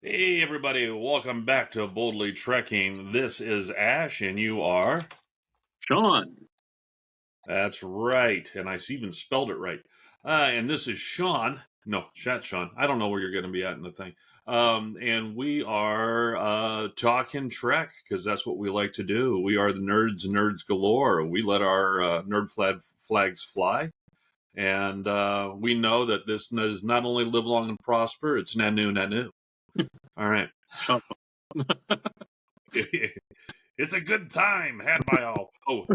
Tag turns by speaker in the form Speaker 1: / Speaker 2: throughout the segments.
Speaker 1: Hey everybody, welcome back to Boldly Trekking. This is Ash and you are?
Speaker 2: Sean.
Speaker 1: That's right, and I even spelled it right. And this is Sean. No, chat Sean. I don't know where you're going to be at in the thing. And we are talking Trek because that's what we like to do. We are the nerds galore. We let our flags fly. And we know that this is not only live long and prosper, it's nanu. All right.
Speaker 2: Sean.
Speaker 1: It's a good time had by all. Oh,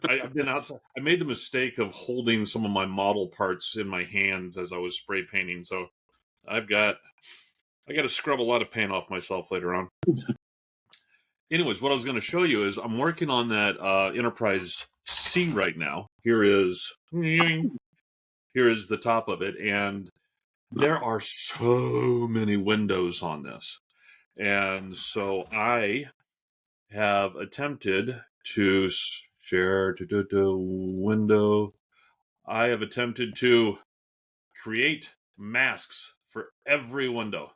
Speaker 1: I've been outside. I made the mistake of holding some of my model parts in my hands as I was spray painting, so I got to scrub a lot of paint off myself later on. Anyways, what I was going to show you is I'm working on that Enterprise C right now. Here is the top of it, and there are so many windows on this, and so I have attempted to share window. I have attempted to create masks for every window.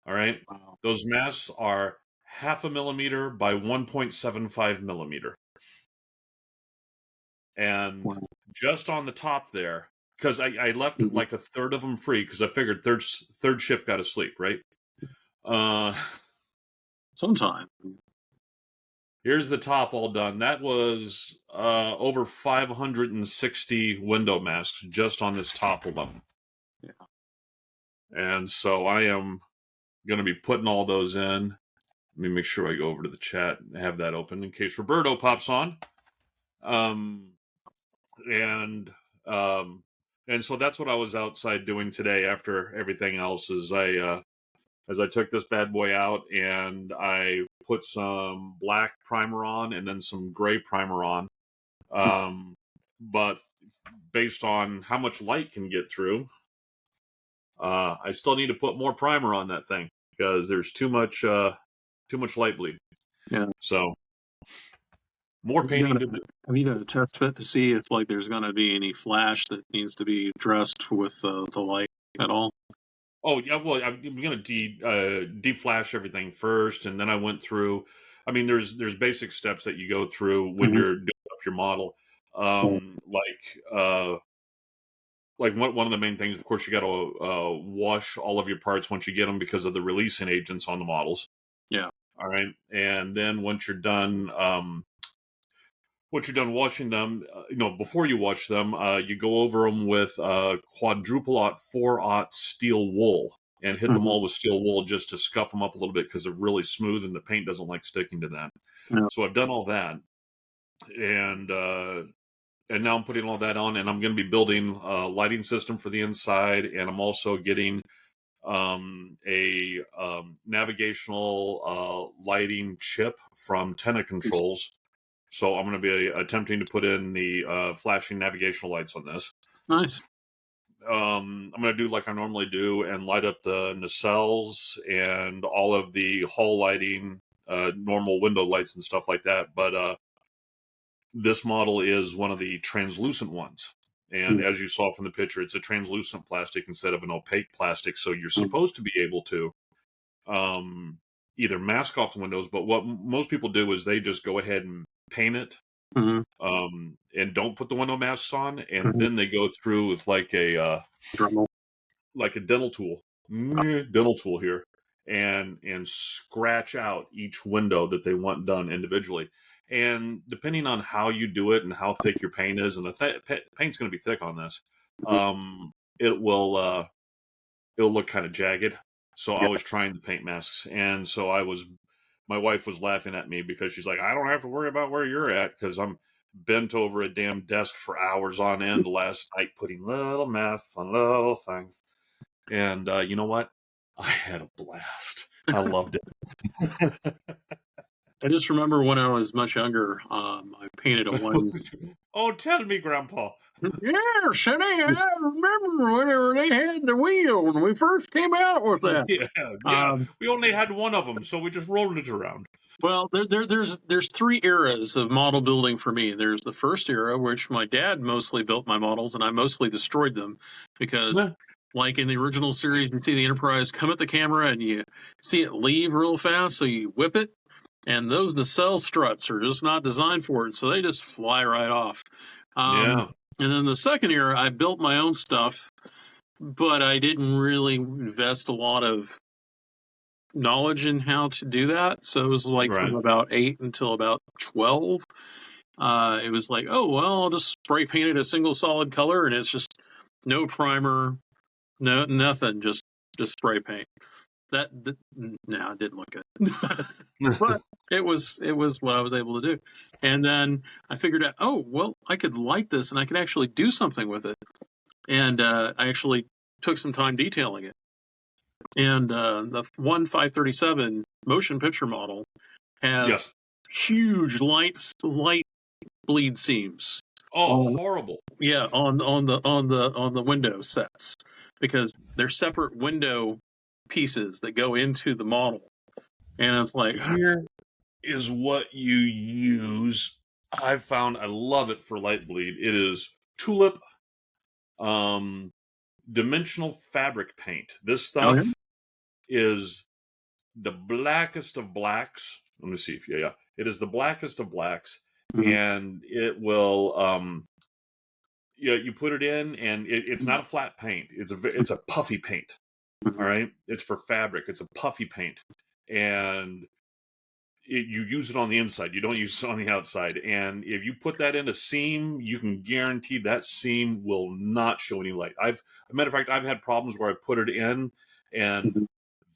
Speaker 1: All right.
Speaker 2: Wow.
Speaker 1: Those masks are 0.5 millimeter by 1.75 millimeter. And
Speaker 2: Wow.
Speaker 1: just on the top there, because I left like a third of them free because I figured third shift got to sleep, right?
Speaker 2: Sometime.
Speaker 1: Here's the top all done. That was over 560 window masks just on this top alone.
Speaker 2: Yeah.
Speaker 1: And so I am going to be putting all those in. Let me make sure I go over to the chat and have that open in case Roberto pops on. And so that's what I was outside doing today after everything else is as I took this bad boy out and I put some black primer on and then some gray primer on. But based on how much light can get through, I still need to put more primer on that thing because there's too much light bleed.
Speaker 2: Yeah.
Speaker 1: So more painting to do.
Speaker 2: Have you done a test fit to see if there's going to be any flash that needs to be addressed with the light at all?
Speaker 1: Oh yeah, well I'm going to deflash everything first, and then I went through. I mean, there's basic steps that you go through when you're doing up your model. Like one of the main things, of course, you got to wash all of your parts once you get them because of the releasing agents on the models.
Speaker 2: Yeah.
Speaker 1: All right, and then once you're done washing them, before you wash them, you go over them with quadruple-aught, 4-aught steel wool and hit them all with steel wool just to scuff them up a little bit because they're really smooth and the paint doesn't like sticking to that.
Speaker 2: Yeah.
Speaker 1: So I've done all that, and now I'm putting all that on, and I'm going to be building a lighting system for the inside, and I'm also getting a navigational lighting chip from Tenna Controls. So I'm going to be attempting to put in the flashing navigational lights on this.
Speaker 2: Nice.
Speaker 1: I'm going to do like I normally do and light up the nacelles and all of the hull lighting, normal window lights and stuff like that. But this model is one of the translucent ones. And as you saw from the picture, it's a translucent plastic instead of an opaque plastic. So you're supposed to be able to either mask off the windows, but what most people do is they just go ahead and paint it and don't put the window masks on, and then they go through with like a dental tool here and scratch out each window that they want done individually. And depending on how you do it and how thick your paint is, and the paint's going to be thick on this, it'll look kind of jagged. So I was trying to paint masks, and so my wife was laughing at me because she's like, I don't have to worry about where you're at because I'm bent over a damn desk for hours on end last night putting little masks on little things. And you know what? I had a blast. I loved it.
Speaker 2: I just remember when I was much younger, I painted a one.
Speaker 1: Oh, tell me, Grandpa.
Speaker 2: Yeah, Sonny, I remember whenever they had the wheel when we first came out with that.
Speaker 1: Yeah. We only had one of them, so we just rolled it around.
Speaker 2: Well, there's three eras of model building for me. There's the first era, which my dad mostly built my models, and I mostly destroyed them because Like in the original series, you see the Enterprise come at the camera and you see it leave real fast, so you whip it. And those nacelle struts are just not designed for it, so they just fly right off.
Speaker 1: Yeah.
Speaker 2: And then the second era, I built my own stuff, but I didn't really invest a lot of knowledge in how to do that. So it was like from
Speaker 1: Right.
Speaker 2: about 8 until about 12. It was like, oh, well, I'll just spray paint it a single solid color, and it's just no primer, no nothing, just spray paint. No, it didn't look good. But it was what I was able to do. And then I figured out, oh, well, I could light this and I could actually do something with it. And I actually took some time detailing it. And the 1537 motion picture model has
Speaker 1: Yes.
Speaker 2: huge light bleed seams.
Speaker 1: Oh,
Speaker 2: On,
Speaker 1: horrible.
Speaker 2: yeah, on the window sets, because they're separate window pieces that go into the model. And it's like,
Speaker 1: Here is what you use. I've found I love it for light bleed. It is tulip um dimensional fabric paint. This
Speaker 2: oh yeah,
Speaker 1: stuff is the blackest of blacks. Let me see if yeah. It is the blackest of blacks,
Speaker 2: mm-hmm.
Speaker 1: and it will yeah, you put it in, and it's not a flat paint. It's a puffy paint.
Speaker 2: Mm-hmm.
Speaker 1: All right, it's for fabric. It's a puffy paint, and you use it on the inside. You don't use it on the outside. And if you put that in a seam, you can guarantee that seam will not show any light. As a matter of fact, I've had problems where I put it in, and
Speaker 2: Mm-hmm.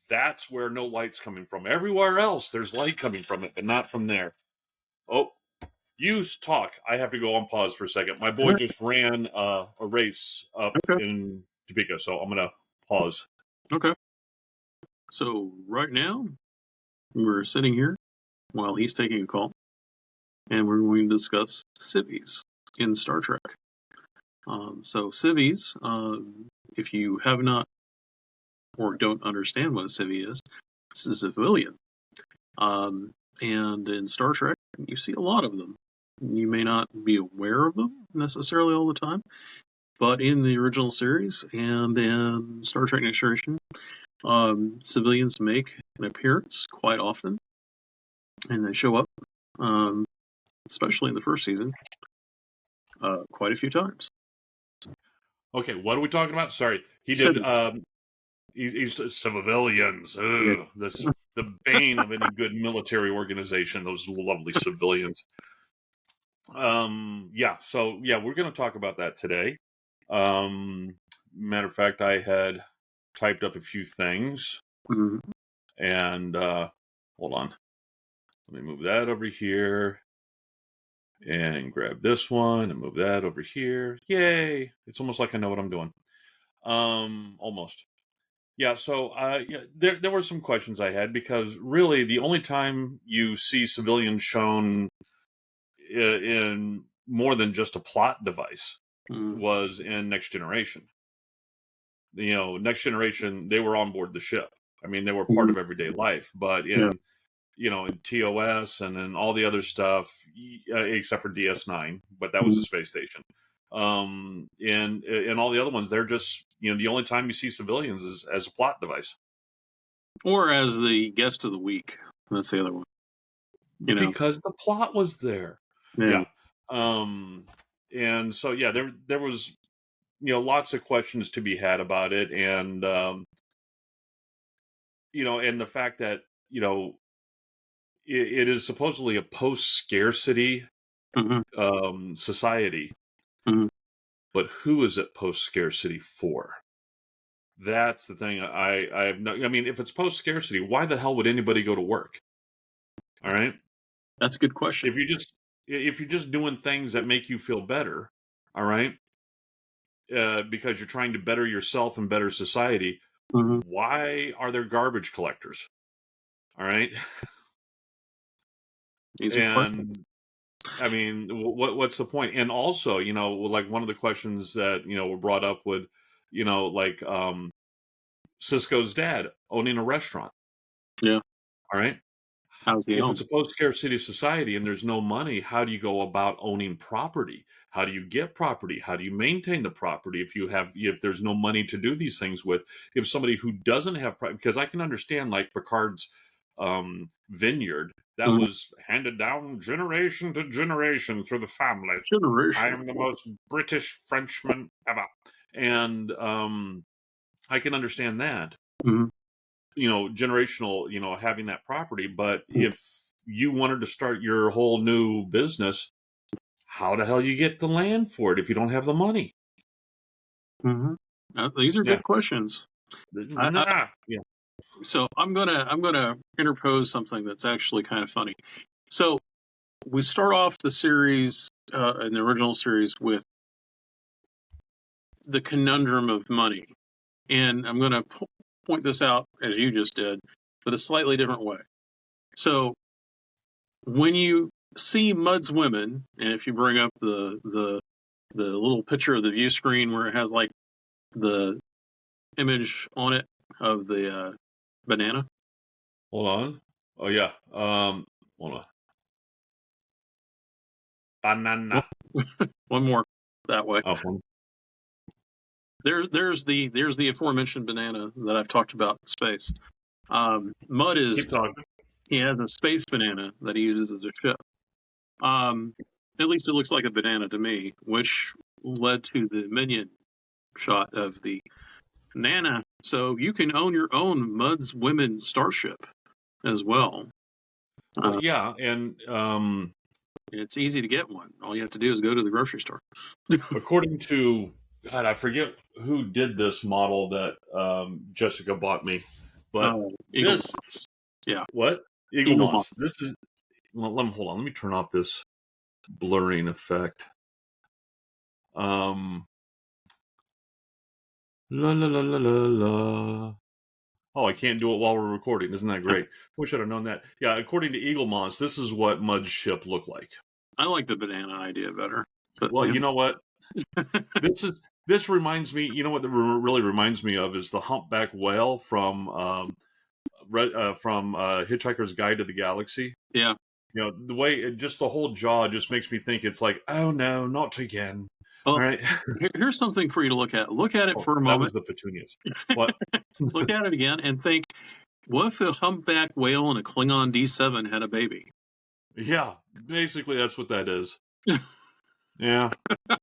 Speaker 1: that's where no light's coming from. Everywhere else, there's light coming from it, but not from there. Oh, you talk. I have to go on pause for a second. My boy just ran a race up
Speaker 2: Okay.
Speaker 1: in Topeka, so I'm gonna pause.
Speaker 2: Okay. So right now we're sitting here while he's taking a call, and we're going to discuss civvies in Star Trek. So civvies, if you have not or don't understand what a civvy is, it's a civilian. And in Star Trek, you see a lot of them. You may not be aware of them necessarily all the time, but in the original series and in Star Trek Next Generation, civilians make an appearance quite often, and they show up, especially in the first season, quite a few times.
Speaker 1: Okay, what are we talking about? Sorry, he did.
Speaker 2: Civvies.
Speaker 1: He's civilians. Ugh, that's the bane of any good military organization. Those lovely civilians. Yeah. So yeah, we're going to talk about that today. Matter of fact, I had typed up a few things,
Speaker 2: Mm-hmm.
Speaker 1: and hold on. Let me move that over here, and grab this one, and move that over here. Yay! It's almost like I know what I'm doing. Almost. Yeah, so yeah, there were some questions I had, because really the only time you see civilians shown in more than just a plot device
Speaker 2: Mm-hmm.
Speaker 1: was in Next Generation. Next Generation, they were on board the ship. I mean, they were part of everyday life, but
Speaker 2: Yeah.
Speaker 1: in TOS and then all the other stuff, except for DS9, but that was a space station. And all the other ones, they're just the only time you see civilians is as a plot device,
Speaker 2: Or as the guest of the week. That's the other one.
Speaker 1: because the plot was there.
Speaker 2: Yeah.
Speaker 1: Yeah. And so yeah, there was lots of questions to be had about it, and and the fact that it is supposedly a post-scarcity
Speaker 2: Mm-hmm.
Speaker 1: society,
Speaker 2: Mm-hmm.
Speaker 1: but who is it post-scarcity for? That's the thing. I have no. I mean, if it's post-scarcity, why the hell would anybody go to work? All right.
Speaker 2: That's a good question.
Speaker 1: If you're just doing things that make you feel better, all right, because you're trying to better yourself and better society,
Speaker 2: Mm-hmm.
Speaker 1: why are there garbage collectors? All right.
Speaker 2: Easy question.
Speaker 1: And I mean, what's the point? And also, like one of the questions that were brought up with, like Cisco's dad owning a restaurant.
Speaker 2: Yeah.
Speaker 1: All right.
Speaker 2: How's he
Speaker 1: If
Speaker 2: owned?
Speaker 1: it's a post-scarcity society and there's no money, how do you go about owning property? How do you get property? How do you maintain the property if there's no money to do these things with? If somebody who doesn't have because I can understand like Picard's vineyard that
Speaker 2: Mhm.
Speaker 1: was handed down generation to generation through the family. I
Speaker 2: Generation.
Speaker 1: am the most British Frenchman ever, and I can understand that.
Speaker 2: Mhm.
Speaker 1: Generational, having that property. But
Speaker 2: Mhm.
Speaker 1: if you wanted to start your whole new business, how the hell you get the land for it if you don't have the money?
Speaker 2: Mhm. These are
Speaker 1: Yeah.
Speaker 2: good questions.
Speaker 1: Yeah.
Speaker 2: So I'm gonna interpose something that's actually kind of funny. So we start off the series in the original series with the conundrum of money, and I'm gonna point this out as you just did, but a slightly different way. So when you see Mudd's women, and if you bring up the little picture of the view screen where it has like the image on it of the banana.
Speaker 1: Hold on. Oh yeah. Hold on. Banana.
Speaker 2: One more that way.
Speaker 1: Oh,
Speaker 2: There's the aforementioned banana that I've talked about in space. Mud is
Speaker 1: keep talking.
Speaker 2: he has a space banana that he uses as a ship. Um, at least it looks like a banana to me, which led to the minion shot of the Nana. So you can own your own Mud's Women starship as well.
Speaker 1: Well,
Speaker 2: Uh,
Speaker 1: yeah, and
Speaker 2: it's easy to get one. All you have to do is go to the grocery store.
Speaker 1: according to God, I forget who did this model that Jessica bought me, but
Speaker 2: Eagle
Speaker 1: this
Speaker 2: Moss. Yeah,
Speaker 1: what Eagle
Speaker 2: Eagle
Speaker 1: Moss.
Speaker 2: Moss.
Speaker 1: This is well, hold on. Let me turn off this blurring effect. Um, la la la la la la. Oh, I can't do it while we're recording. Isn't that great? Wish I'd have known that. Yeah, according to Eagle Moss, this is what Mud's ship looked like.
Speaker 2: I like the banana idea better. But
Speaker 1: Well, you know what? This reminds me. You know what? Really reminds me of is the humpback whale from Hitchhiker's Guide to the Galaxy.
Speaker 2: yeah.
Speaker 1: The way just the whole jaw just makes me think it's like, oh no, not again.
Speaker 2: Well,
Speaker 1: All right.
Speaker 2: here's something for you to look at. Look at it
Speaker 1: Oh,
Speaker 2: for a
Speaker 1: that was
Speaker 2: moment.
Speaker 1: the petunias. What?
Speaker 2: Look at it again and think, what if a humpback whale and a Klingon D7 had a baby?
Speaker 1: Yeah, basically that's what that is. Yeah, but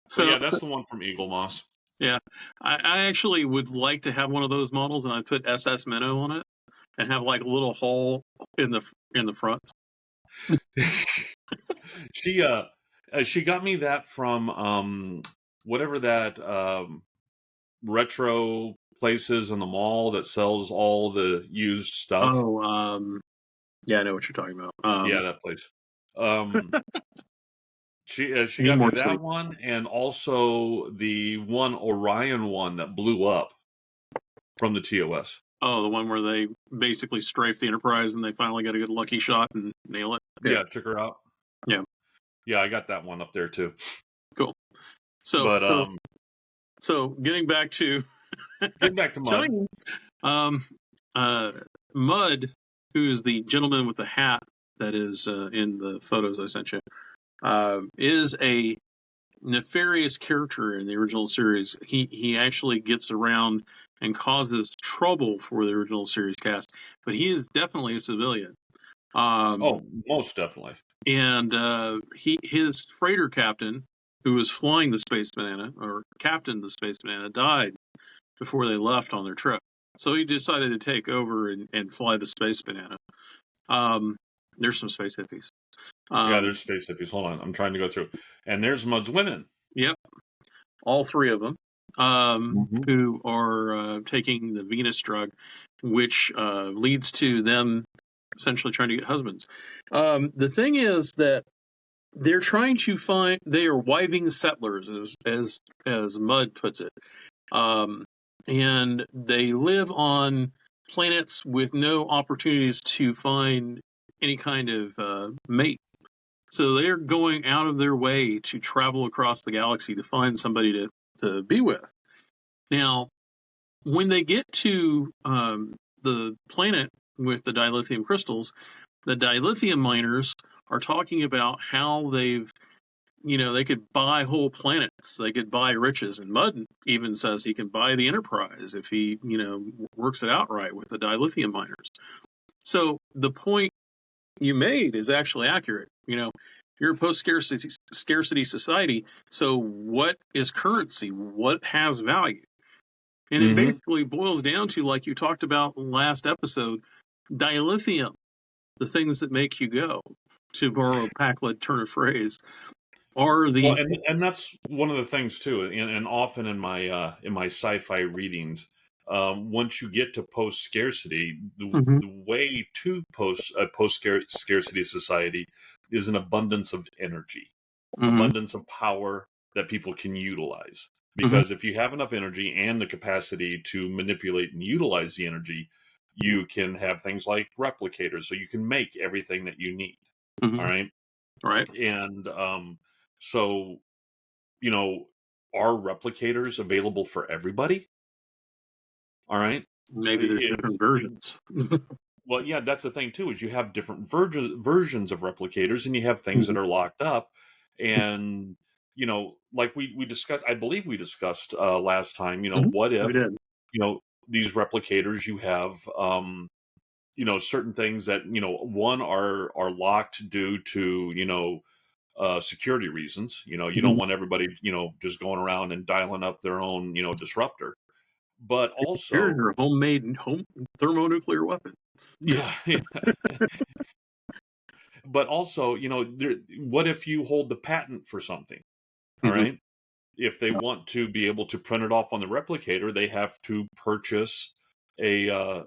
Speaker 2: So
Speaker 1: yeah, that's the one from Eagle Moss.
Speaker 2: yeah, I actually would like to have one of those models, and I'd put SS Minnow on it and have like a little hole in the front.
Speaker 1: She got me that from whatever that retro places in the mall that sells all the used stuff.
Speaker 2: Oh, yeah, I know what you're talking about.
Speaker 1: Yeah, that place. Um, she
Speaker 2: Need
Speaker 1: got me
Speaker 2: more
Speaker 1: that
Speaker 2: sleep.
Speaker 1: one and also the one Orion one that blew up from the TOS.
Speaker 2: Oh, the one where they basically strafe the Enterprise and they finally get a good lucky shot and nail it. Yeah,
Speaker 1: Yeah, took her out.
Speaker 2: yeah,
Speaker 1: Yeah, I got that one up there too.
Speaker 2: cool. So,
Speaker 1: But
Speaker 2: so, so, getting back to
Speaker 1: getting back to Mud.
Speaker 2: showing, um, Mud, who is the gentleman with the hat that is in the photos I sent you, is a nefarious character in the original series. He actually gets around and causes trouble for the original series cast, but he is definitely a civilian.
Speaker 1: Oh, most definitely.
Speaker 2: And his freighter captain, who was flying the Space Banana or captained the Space Banana, died before they left on their trip. So he decided to take over and fly the Space Banana. There's some space hippies.
Speaker 1: Yeah,
Speaker 2: Um,
Speaker 1: there's space hippies. Hold on, I'm trying to go through. And there's Mud's women.
Speaker 2: yep, all three of them,
Speaker 1: Mm-hmm.
Speaker 2: who are taking the Venus drug, which leads to them essentially trying to get husbands. The thing is that they're trying to find they are wiving settlers, as Mudd puts it, and they live on planets with no opportunities to find any kind of mate. So they're going out of their way to travel across the galaxy to find somebody to be with. Now, when they get to the planet with the dilithium crystals, the dilithium miners are talking about how they could buy whole planets, they could buy riches, and Mudd even says he can buy the Enterprise if he, works it out right with the dilithium miners. So the point you made is actually accurate. You're a post-scarcity society, so what is currency? What has value? And it basically boils down to, like you talked about last episode, dilithium, the things that make you go, to borrow a Packlet turn of phrase, are
Speaker 1: Well,
Speaker 2: the...
Speaker 1: and that's one of the things too, and often in my sci-fi readings, once you get to post scarcity, the way to post scarcity society is an abundance of energy, abundance of power that people can utilize. Because if you have enough energy and the capacity to manipulate and utilize the energy, you can have things like replicators, so you can make everything that you need. All right,
Speaker 2: Right.
Speaker 1: and so, are replicators available for everybody? All right.
Speaker 2: Maybe there's different versions.
Speaker 1: Well, yeah, that's the thing too, is you have different versions of replicators, and you have things that are locked up. And, like we discussed, I believe we discussed last time, what
Speaker 2: We
Speaker 1: if,
Speaker 2: did.
Speaker 1: these replicators, you have, certain things that, one are locked due to, security reasons. You don't want everybody, just going around and dialing up their own, disruptor. But
Speaker 2: Here's
Speaker 1: also,
Speaker 2: your homemade thermonuclear weapon.
Speaker 1: yeah, yeah. But also, what if you hold the patent for something? All right. If they want to be able to print it off on the replicator, they have to purchase a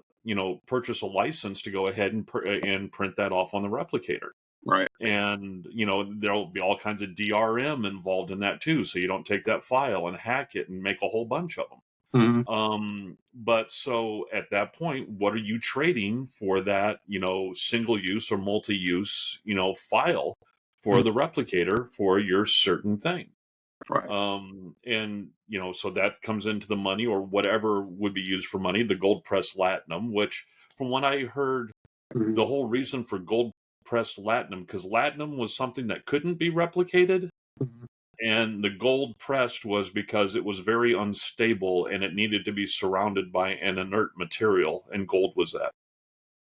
Speaker 1: license to go ahead and print that off on the replicator.
Speaker 2: Right.
Speaker 1: And, there'll be all kinds of DRM involved in that too. So you don't take that file and hack it and make a whole bunch of them. But so at that point, what are you trading for that, single use or multi-use, file for the replicator for your certain thing?
Speaker 2: Right.
Speaker 1: And, so that comes into the money, or whatever would be used for money, the gold pressed latinum, which from what I heard, the whole reason for gold pressed latinum, because latinum was something that couldn't be replicated. And the gold pressed was because it was very unstable and it needed to be surrounded by an inert material, and gold was that.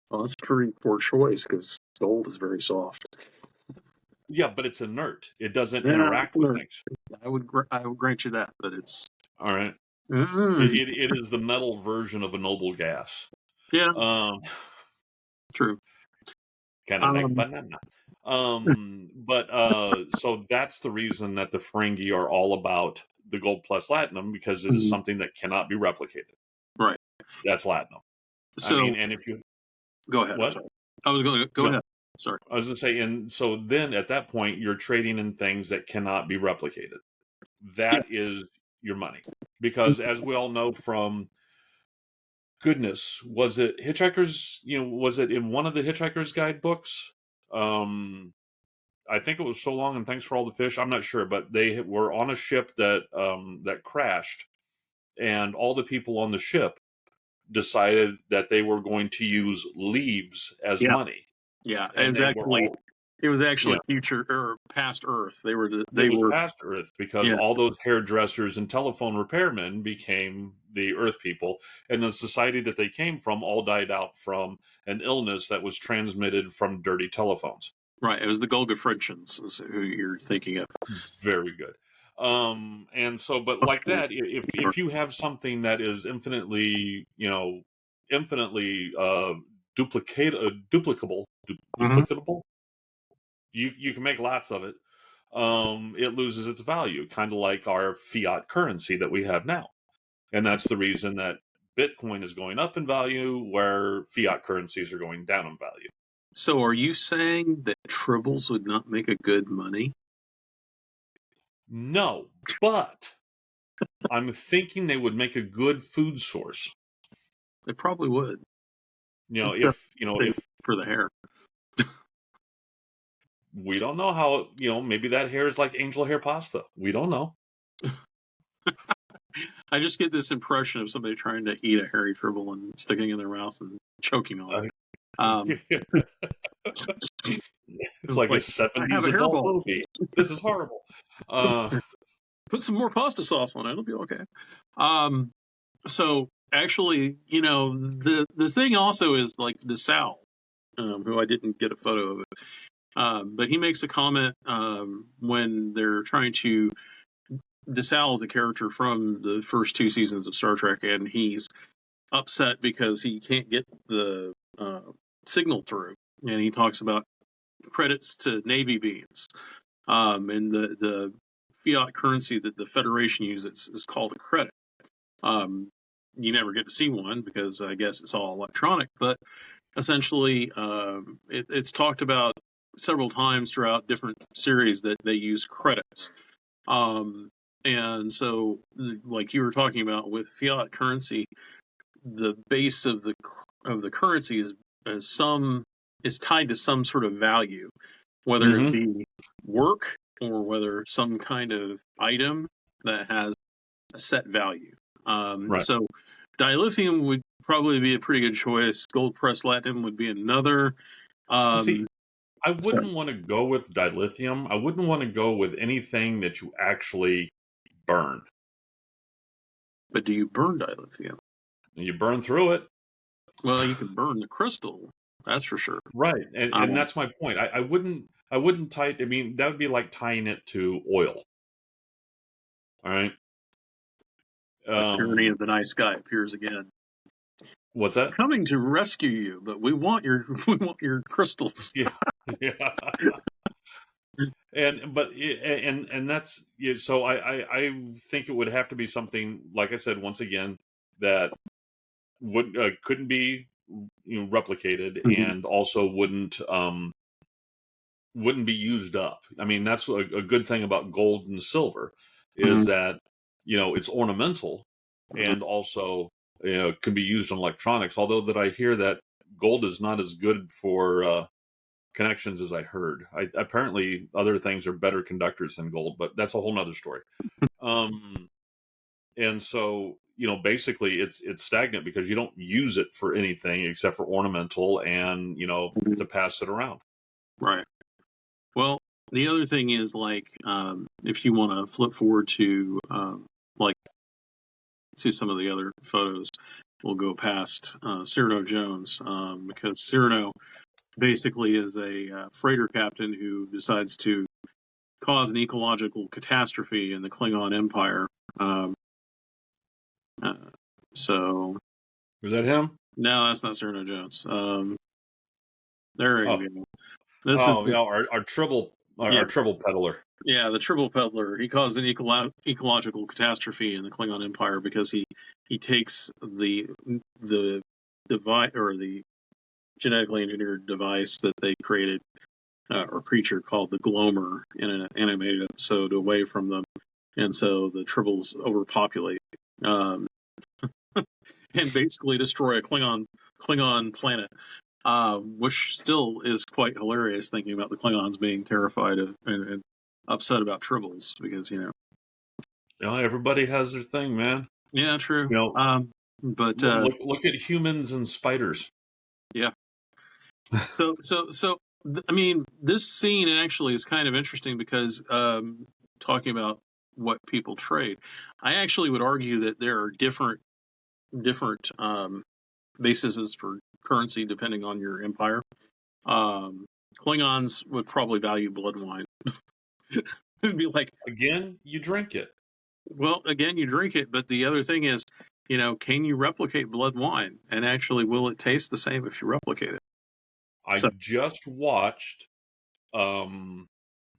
Speaker 2: Well, that's a pretty poor choice because gold is very soft.
Speaker 1: Yeah, but it's inert. It doesn't
Speaker 2: Yeah,
Speaker 1: interact with things.
Speaker 2: I would grant you that, but it's...
Speaker 1: All right.
Speaker 2: Mm,
Speaker 1: It is the metal version of a noble gas.
Speaker 2: yeah,
Speaker 1: Um,
Speaker 2: true.
Speaker 1: kind of like banana. But so that's the reason that the Ferengi are all about the gold plus latinum, because it is something that cannot be replicated.
Speaker 2: Right.
Speaker 1: That's latinum.
Speaker 2: So,
Speaker 1: I mean, and if you
Speaker 2: go ahead.
Speaker 1: what?
Speaker 2: Sorry. I was going to go ahead. Sorry.
Speaker 1: I was going to say, and so then at that point, you're trading in things that cannot be replicated. That is your money. Because as we all know from, goodness, was it Hitchhiker's, was it in one of the Hitchhiker's guidebooks? I think it was So Long and Thanks for All the Fish. I'm not sure, but they were on a ship that crashed, and all the people on the ship decided that they were going to use leaves as money.
Speaker 2: Yeah,
Speaker 1: And
Speaker 2: it was actually future or past Earth. They
Speaker 1: it was
Speaker 2: were
Speaker 1: past Earth, because all those hairdressers and telephone repairmen became the Earth people, and the society that they came from all died out from an illness that was transmitted from dirty telephones.
Speaker 2: right. It was the Golga Frictions, is who you're thinking of.
Speaker 1: Very good. And so, but like that, if you have something that is infinitely, infinitely duplicable, you can make lots of it. It loses its value, kind of like our fiat currency that we have now. And that's the reason that Bitcoin is going up in value, where fiat currencies are going down in value.
Speaker 2: So, are you saying that tribbles would not make a good money?
Speaker 1: No, but I'm thinking they would make a good food source.
Speaker 2: They probably would.
Speaker 1: If
Speaker 2: For the hair.
Speaker 1: we don't know how, maybe that hair is like angel hair pasta. We don't know.
Speaker 2: I just get this impression of somebody trying to eat a hairy tribble and sticking it in their mouth and choking on it. Um,
Speaker 1: It's
Speaker 2: it's
Speaker 1: like a
Speaker 2: like, I have
Speaker 1: 70s
Speaker 2: a
Speaker 1: adult
Speaker 2: hairball.
Speaker 1: movie. This is horrible. Uh,
Speaker 2: Put some more pasta sauce on it. It'll be okay. Um, so actually, the thing also is like the Sal, who I didn't get a photo of it. But he makes a comment when they're trying to. DeSalle is a character from the first two seasons of Star Trek, and he's upset because he can't get the signal through. And he talks about credits to Navy beans. And the fiat currency that the Federation uses is called a credit. You never get to see one because I guess it's all electronic, but essentially it's talked about several times throughout different series that they use credits. Um, and so, like you were talking about with fiat currency, the base of the currency is tied to some sort of value, whether it
Speaker 1: mhm.
Speaker 2: be work or whether some kind of item that has a set value.
Speaker 1: Right.
Speaker 2: So dilithium would probably be a pretty good choice. Gold pressed latinum would be another.
Speaker 1: You
Speaker 2: Um,
Speaker 1: see, I
Speaker 2: sorry,
Speaker 1: wouldn't want to go with dilithium. I wouldn't want to go with anything that you actually burn.
Speaker 2: but do you burn dilithium?
Speaker 1: You burn through it.
Speaker 2: Well, you can burn the crystal, that's for sure.
Speaker 1: Right. And
Speaker 2: Um,
Speaker 1: that's my point. I wouldn't tie, I mean, that would be like tying it to oil. All right.
Speaker 2: the tyranny
Speaker 1: Um,
Speaker 2: of the nice guy appears again,
Speaker 1: what's that?
Speaker 2: coming to rescue you, but we want your we want your crystals.
Speaker 1: Yeah. Yeah. And that's, yeah, so I think it would have to be something, like I said, once again, that would couldn't be, replicated,
Speaker 2: Mhm.
Speaker 1: and also wouldn't be used up. I mean, that's a good thing about gold and silver, is
Speaker 2: Mhm.
Speaker 1: that, it's ornamental,
Speaker 2: Mhm.
Speaker 1: and also, can be used in electronics. Although that I hear that gold is not as good for connections as I heard. Apparently other things are better conductors than gold, but that's a whole nother story. Um, and so, basically it's stagnant because you don't use it for anything except for ornamental and,
Speaker 2: Mhm.
Speaker 1: to pass it around.
Speaker 2: Right. Well, the other thing is like if you want to flip forward to like to some of the other photos, we'll go past Cyrano Jones because Cyrano basically is a freighter captain who decides to cause an ecological catastrophe in the Klingon Empire. Um, uh, so
Speaker 1: Was that him?
Speaker 2: no, that's not Cyrano Jones. There
Speaker 1: Oh,
Speaker 2: you go. This is
Speaker 1: oh, yeah, our triple,
Speaker 2: yeah,
Speaker 1: our triple peddler.
Speaker 2: yeah, the Triple Peddler. He caused an ecological catastrophe in the Klingon Empire because he takes the device or the genetically engineered device that they created or creature called the Glomer in an animated episode away from them, and so the Tribbles overpopulate um, and basically destroy a Klingon planet. Which still is quite hilarious thinking about the Klingons being terrified and upset about Tribbles because
Speaker 1: Everybody has their thing, man.
Speaker 2: yeah, true.
Speaker 1: You know,
Speaker 2: But
Speaker 1: look at humans and spiders.
Speaker 2: yeah, so I mean, this scene actually is kind of interesting because talking about what people trade, I actually would argue that there are different bases for currency depending on your empire. Um, Klingons would probably value blood wine. It'd be like,
Speaker 1: Again, you drink it.
Speaker 2: well, again, you drink it, but the other thing is, can you replicate blood wine? And actually, will it taste the same if you replicate it?
Speaker 1: I
Speaker 2: So,
Speaker 1: just watched um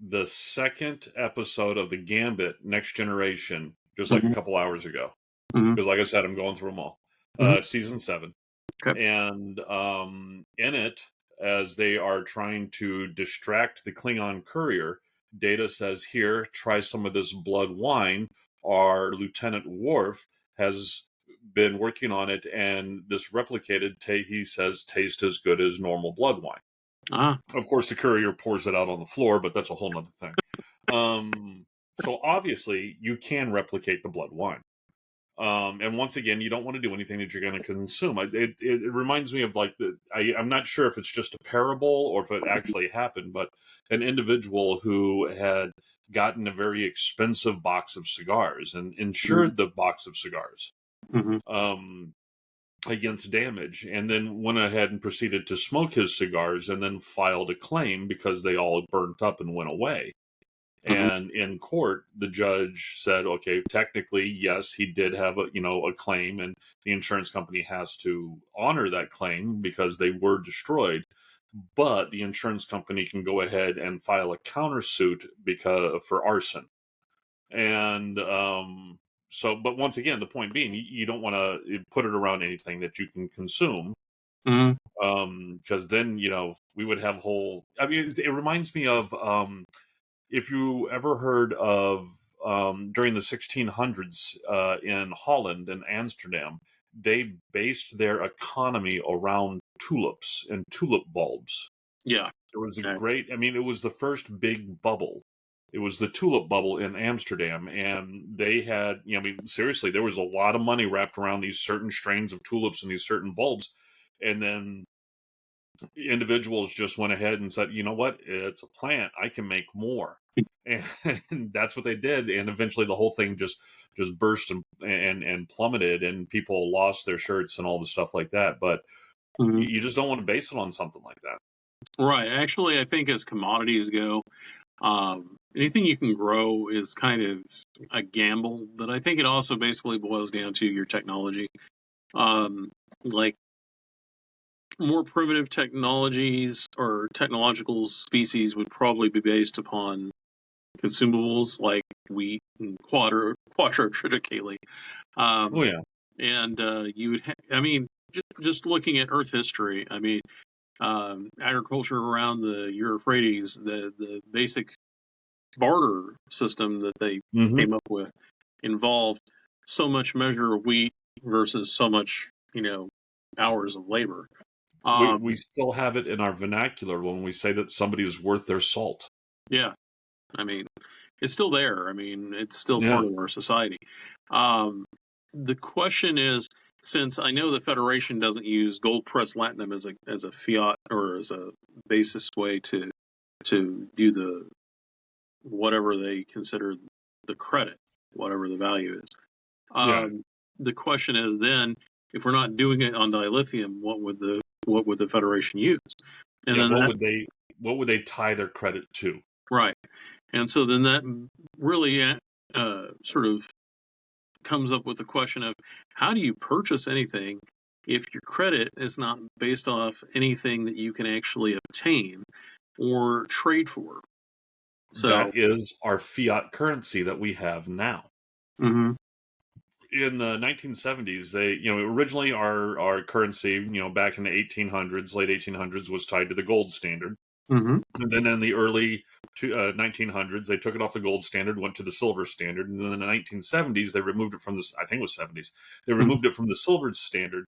Speaker 1: the second episode of the Gambit Next Generation just like a
Speaker 2: mhm,
Speaker 1: couple hours ago,
Speaker 2: mhm,
Speaker 1: because like I said, I'm going through them all.
Speaker 2: mhm,
Speaker 1: Season 7.
Speaker 2: okay.
Speaker 1: And in it, as they are trying to distract the Klingon courier, Data says, "Here, try some of this blood wine. Our Lieutenant Worf has been working on it, and this replicated, he says, tastes as good as normal blood wine."
Speaker 2: Ah,
Speaker 1: Of course, the courier pours it out on the floor, but that's a whole nother thing. So obviously, you can replicate the blood wine. And once again, you don't want to do anything that you're going to consume. It reminds me of like I'm not sure if it's just a parable or if it actually happened, but an individual who had gotten a very expensive box of cigars and insured the box of cigars
Speaker 2: Mm-hmm.
Speaker 1: um, against damage, and then went ahead and proceeded to smoke his cigars and then filed a claim because they all burnt up and went away.
Speaker 2: Mm-hmm.
Speaker 1: And in court, the judge said, okay, technically, yes, he did have a claim, and the insurance company has to honor that claim because they were destroyed. But the insurance company can go ahead and file a countersuit for arson. And but once again, the point being, you don't want to put it around anything that you can consume,
Speaker 2: Mm-hmm.
Speaker 1: because then we would have whole. I mean, it reminds me of if you ever heard of during the 1600s in Holland and Amsterdam, they based their economy around tulips and tulip bulbs.
Speaker 2: Yeah.
Speaker 1: It was a
Speaker 2: Okay.
Speaker 1: great, I mean, it was the first big bubble. It was the tulip bubble in Amsterdam, and they had, I mean, seriously, there was a lot of money wrapped around these certain strains of tulips and these certain bulbs. And then individuals just went ahead and said, you know what, it's a plant, I can make more. And that's what they did, and eventually the whole thing just burst and plummeted, and people lost their shirts and all the stuff like that. But
Speaker 2: Mm-hmm.
Speaker 1: you just don't want to base it on something like that.
Speaker 2: Right. Actually, I think as commodities go, anything you can grow is kind of a gamble, but I think it also basically boils down to your technology. Like more primitive technologies or technological species would probably be based upon consumables like wheat and quattro triticale.
Speaker 1: Oh
Speaker 2: Um,
Speaker 1: yeah.
Speaker 2: and you would, I mean, just looking at Earth history, I mean, agriculture around the Euphrates, the basic barter system that they
Speaker 1: Hmm.
Speaker 2: came up with involved so much measure of wheat versus so much, hours of labor.
Speaker 1: We
Speaker 2: Um,
Speaker 1: still have it in our vernacular when we say that somebody is worth their salt.
Speaker 2: yeah, I mean, it's still there. I mean, it's still part
Speaker 1: Yeah.
Speaker 2: of our society. Um, the question is, since I know the Federation doesn't use gold pressed latinum as a fiat or as a basis way to do the whatever they consider the credit, whatever the value is.
Speaker 1: Yeah.
Speaker 2: Um, the question is then, if we're not doing it on dilithium, what would the Federation use? And
Speaker 1: Yeah.
Speaker 2: then that
Speaker 1: What would they tie their credit to?
Speaker 2: right, and so then that really sort of comes up with the question of how do you purchase anything if your credit is not based off anything that you can actually obtain or trade for? So,
Speaker 1: That is our fiat currency that we have now.
Speaker 2: mhm,
Speaker 1: In the 1970s, they, originally our currency, back in the 1800s, late 1800s, was tied to the gold standard.
Speaker 2: mhm,
Speaker 1: And then in the early 1900s, they took it off the gold standard, went to the silver standard. And then in the 1970s, they removed it from this, I think it was 70s, they
Speaker 2: mhm,
Speaker 1: removed it from the silver standard.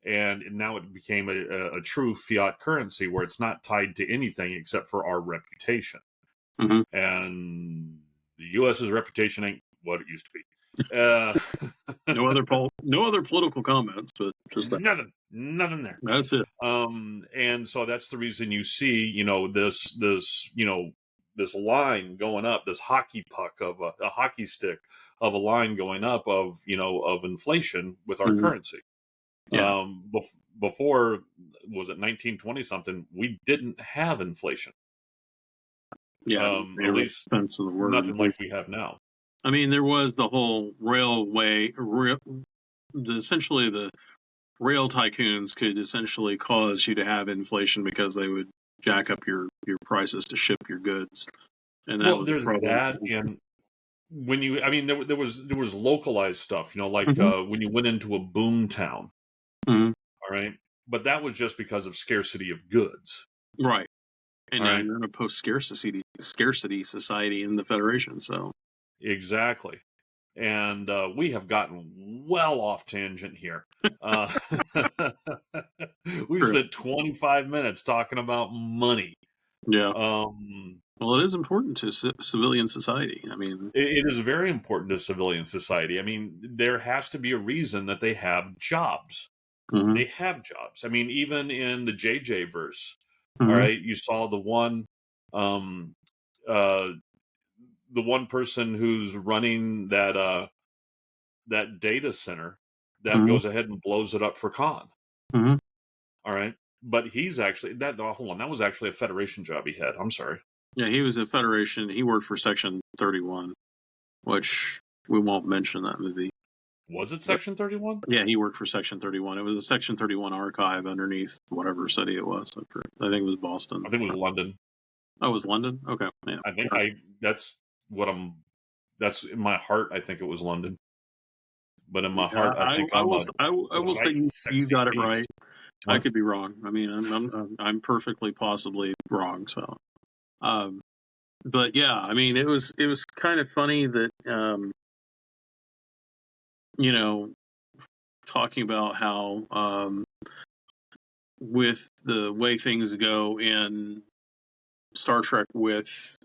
Speaker 1: And now it became a true fiat currency where it's not tied to anything except for our reputation.
Speaker 2: mhm.
Speaker 1: And the U.S.'s reputation ain't what it used to be.
Speaker 2: No other political comments, but just that.
Speaker 1: Nothing there.
Speaker 2: That's it.
Speaker 1: And so that's the reason you see, this line going up, this hockey puck of a hockey stick of a line going up of inflation with our
Speaker 2: Mhm.
Speaker 1: currency.
Speaker 2: Yeah,
Speaker 1: Before, was it 1920 something? We didn't have inflation.
Speaker 2: yeah. In
Speaker 1: At
Speaker 2: every
Speaker 1: least
Speaker 2: sense of the word.
Speaker 1: nothing like we have now.
Speaker 2: I mean, there was the whole essentially the rail tycoons could essentially cause you to have inflation because they would jack up your prices to ship your goods, and that
Speaker 1: Well,
Speaker 2: was a
Speaker 1: there's
Speaker 2: problem.
Speaker 1: that, and I mean, there was localized stuff, like
Speaker 2: Hmm.
Speaker 1: when you went into a boom town,
Speaker 2: Hmm.
Speaker 1: all right, but that was just because of scarcity of goods,
Speaker 2: Right, and
Speaker 1: all
Speaker 2: now
Speaker 1: right,
Speaker 2: you're in a post-scarcity society in the Federation. So,
Speaker 1: exactly, and we have gotten well off tangent here. Uh, we
Speaker 2: true.
Speaker 1: spent 25 minutes talking about money.
Speaker 2: Yeah. Well, it is important to civilian society. I mean,
Speaker 1: It is very important to civilian society. I mean, there has to be a reason that they have jobs.
Speaker 2: hmm
Speaker 1: They have jobs. I mean, even in the JJ verse, all
Speaker 2: hmm
Speaker 1: right, you saw um, uh, the one person who's running that data center that
Speaker 2: hmm
Speaker 1: goes ahead and blows it up for Khan.
Speaker 2: hmm
Speaker 1: All right, but he's actually that. Oh, hold on, that was actually a Federation job he had. I'm sorry.
Speaker 2: Yeah, he was a Federation. He worked for Section 31, which we won't mention that movie.
Speaker 1: Was it
Speaker 2: But
Speaker 1: Section 31?
Speaker 2: yeah, he worked for Section 31. It was a Section 31 archive underneath whatever city it was. I think it was Boston.
Speaker 1: I think it was London.
Speaker 2: Oh, it was London? Okay. Yeah.
Speaker 1: I think
Speaker 2: Yeah.
Speaker 1: I. That's what I'm. That's in my heart. I think it was London, but in my
Speaker 2: Yeah,
Speaker 1: heart, I think
Speaker 2: I
Speaker 1: I'm
Speaker 2: will
Speaker 1: a
Speaker 2: I will say
Speaker 1: right
Speaker 2: you
Speaker 1: sexy
Speaker 2: got it
Speaker 1: beast.
Speaker 2: right. I
Speaker 1: What?
Speaker 2: could be wrong. I mean, I'm perfectly possibly wrong. So, um, but yeah, I mean, it was kind of funny that you know, talking about how with the way things go in Star Trek with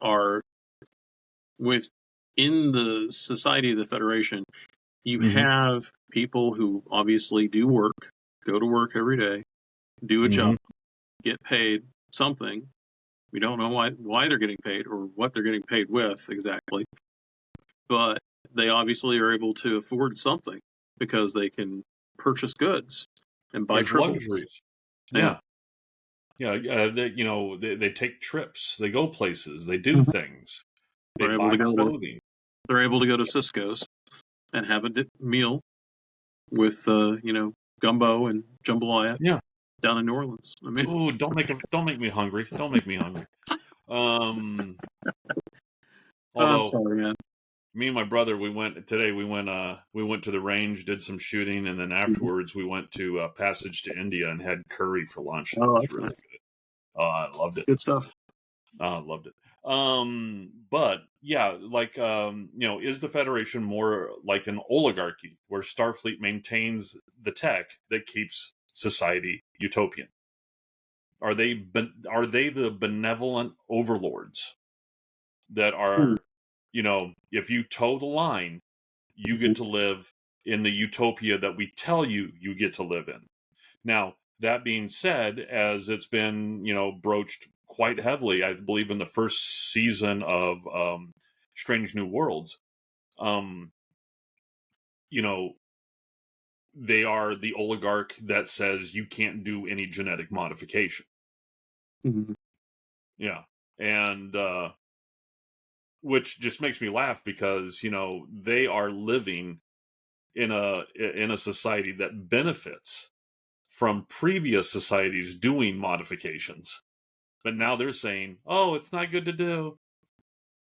Speaker 2: in the Society of the Federation, you
Speaker 1: Mm-hmm.
Speaker 2: have people who obviously do work, go to work every day, do a job,
Speaker 1: Mm-hmm.
Speaker 2: get paid something. We don't know why they're getting paid or what they're getting paid with exactly, but they obviously are able to afford something because they can purchase goods and buy
Speaker 1: There's
Speaker 2: triples.
Speaker 1: luxuries.
Speaker 2: Yeah,
Speaker 1: Yeah. Yeah. They take trips. They go places. They do
Speaker 2: Mhm.
Speaker 1: things. They
Speaker 2: they're able to
Speaker 1: buy
Speaker 2: go to
Speaker 1: clothing.
Speaker 2: they're able to go to Cisco's and have a meal with gumbo and jambalaya
Speaker 1: Yeah.
Speaker 2: down in New Orleans. I mean,
Speaker 1: Oh, don't make me hungry. Don't make me hungry. Um,
Speaker 2: I'm
Speaker 1: although
Speaker 2: sorry, man.
Speaker 1: me and my brother, we went today. We went to the range, did some shooting, and then
Speaker 2: Mhm.
Speaker 1: afterwards we went to Passage to India and had curry for lunch, and it
Speaker 2: Oh,
Speaker 1: was
Speaker 2: that's
Speaker 1: really
Speaker 2: nice.
Speaker 1: good. Oh, I loved it.
Speaker 2: Good stuff.
Speaker 1: Loved it. But yeah, like is the Federation more like an oligarchy where Starfleet maintains the tech that keeps society utopian? Are they the benevolent overlords that
Speaker 2: Hmm.
Speaker 1: are, if you toe the line, you
Speaker 2: Mhm.
Speaker 1: get to live in the utopia that we tell you get to live in. Now, that being said, as it's been, broached quite heavily, I believe in the first season of Strange New Worlds, um, you know, they are the oligarch that says you can't do any genetic modification.
Speaker 2: Mhm.
Speaker 1: Yeah. And which just makes me laugh because, they are living in a society that benefits from previous societies doing modifications. But now they're saying, "Oh, it's not good to do."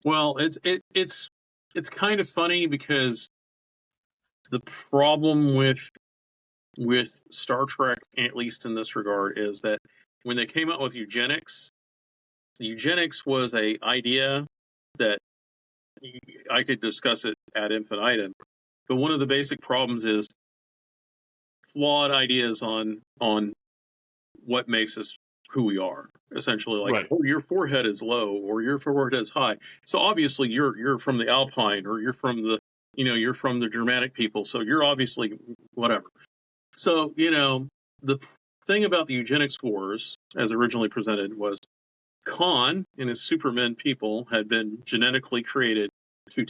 Speaker 2: Well, it's kind of funny because the problem with Star Trek, at least in this regard, is that when they came out with eugenics was a idea that I could discuss it ad infinitum. But one of the basic problems is flawed ideas on what makes us who we are. Essentially, like,
Speaker 1: Right.
Speaker 2: oh, your forehead is low or your forehead is high. So obviously you're from the Alpine or you're from the Germanic people. So you're obviously whatever. So the thing about the eugenics wars, as originally presented, was Khan and his Supermen people had been genetically created to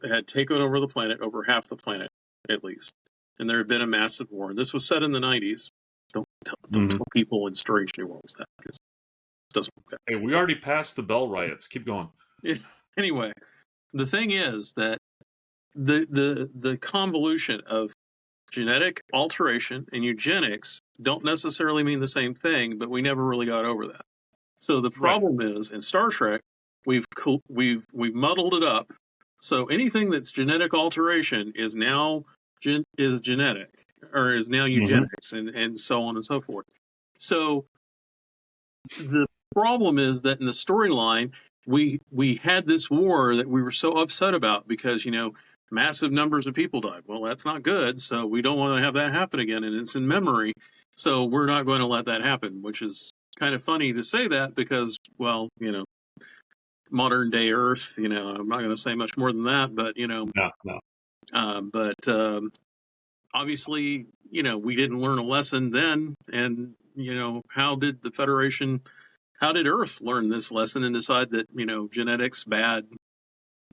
Speaker 2: had taken over the planet, over half the planet at least, and there had been a massive war. And this was set in the 90s. Don't
Speaker 1: Hmm.
Speaker 2: tell people in Strange New Worlds that because it doesn't work
Speaker 1: Hey, we already passed the Bell riots. Keep going.
Speaker 2: that. Anyway, the thing is that the convolution of genetic alteration and eugenics don't necessarily mean the same thing, but we never really got over that. So the
Speaker 1: Right.
Speaker 2: problem is in Star Trek, we've muddled it up. So anything that's genetic alteration is now is genetic or is now
Speaker 1: Hmm.
Speaker 2: eugenics and so on and so forth. So the problem is that in the storyline, we had this war that we were so upset about because massive numbers of people died. Well, that's not good, so we don't want to have that happen again, and it's in memory, so we're not going to let that happen. Which is kind of funny to say that because, well, modern day Earth. I'm not going to say much more than that, but
Speaker 1: No.
Speaker 2: obviously, we didn't learn a lesson then, and how did the Federation, how did Earth learn this lesson and decide that genetics bad,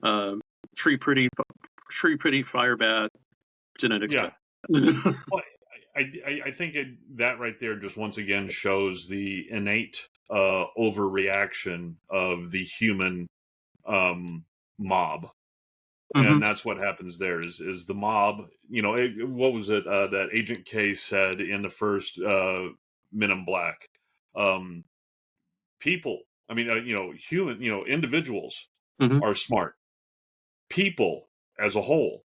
Speaker 2: uh, tree pretty, fire bad, genetics
Speaker 1: Yeah.
Speaker 2: bad.
Speaker 1: Well, I think that right there just once again shows the innate overreaction of the human mob. And that's what happens there is the mob, what was it that Agent K said in the first Men in Black? People, I mean, human, individuals
Speaker 2: Mm-hmm.
Speaker 1: are smart. People as a whole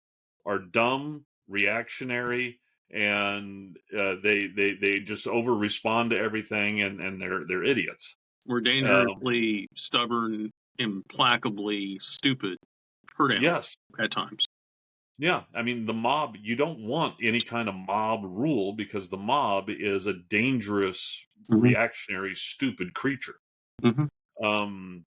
Speaker 1: are dumb, reactionary, and they just over respond to everything, and they're idiots.
Speaker 2: We're dangerously stubborn, implacably stupid, hurt animals
Speaker 1: Yes.
Speaker 2: at times.
Speaker 1: Yeah, I mean the mob. You don't want any kind of mob rule because the mob is a dangerous,
Speaker 2: Mm-hmm.
Speaker 1: reactionary, stupid creature.
Speaker 2: Mm-hmm.
Speaker 1: Um,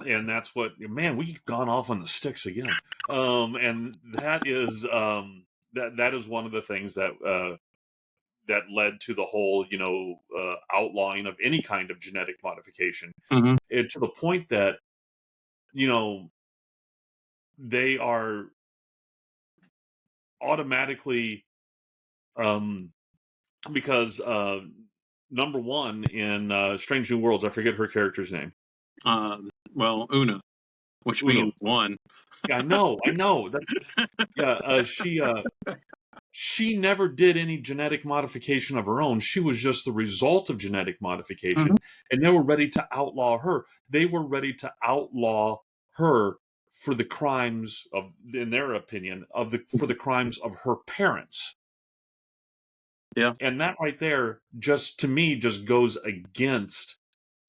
Speaker 1: and that's what, man, we've gone off on the sticks again. And that is one of the things that led to the whole outlawing of any kind of genetic modification.
Speaker 2: Mm-hmm.
Speaker 1: To the point that you know they are automatically because number one in Strange New Worlds, I forget her character's name.
Speaker 2: Well, Una, which
Speaker 1: Uno.
Speaker 2: means one.
Speaker 1: Yeah, I know. She never did any genetic modification of her own. She was just the result of genetic
Speaker 2: Mm-hmm.
Speaker 1: modification, and they were ready to outlaw her. They were ready to outlaw her for the crimes of, in their opinion, for the crimes of her parents.
Speaker 2: Yeah.
Speaker 1: And that right there, just to me, just goes against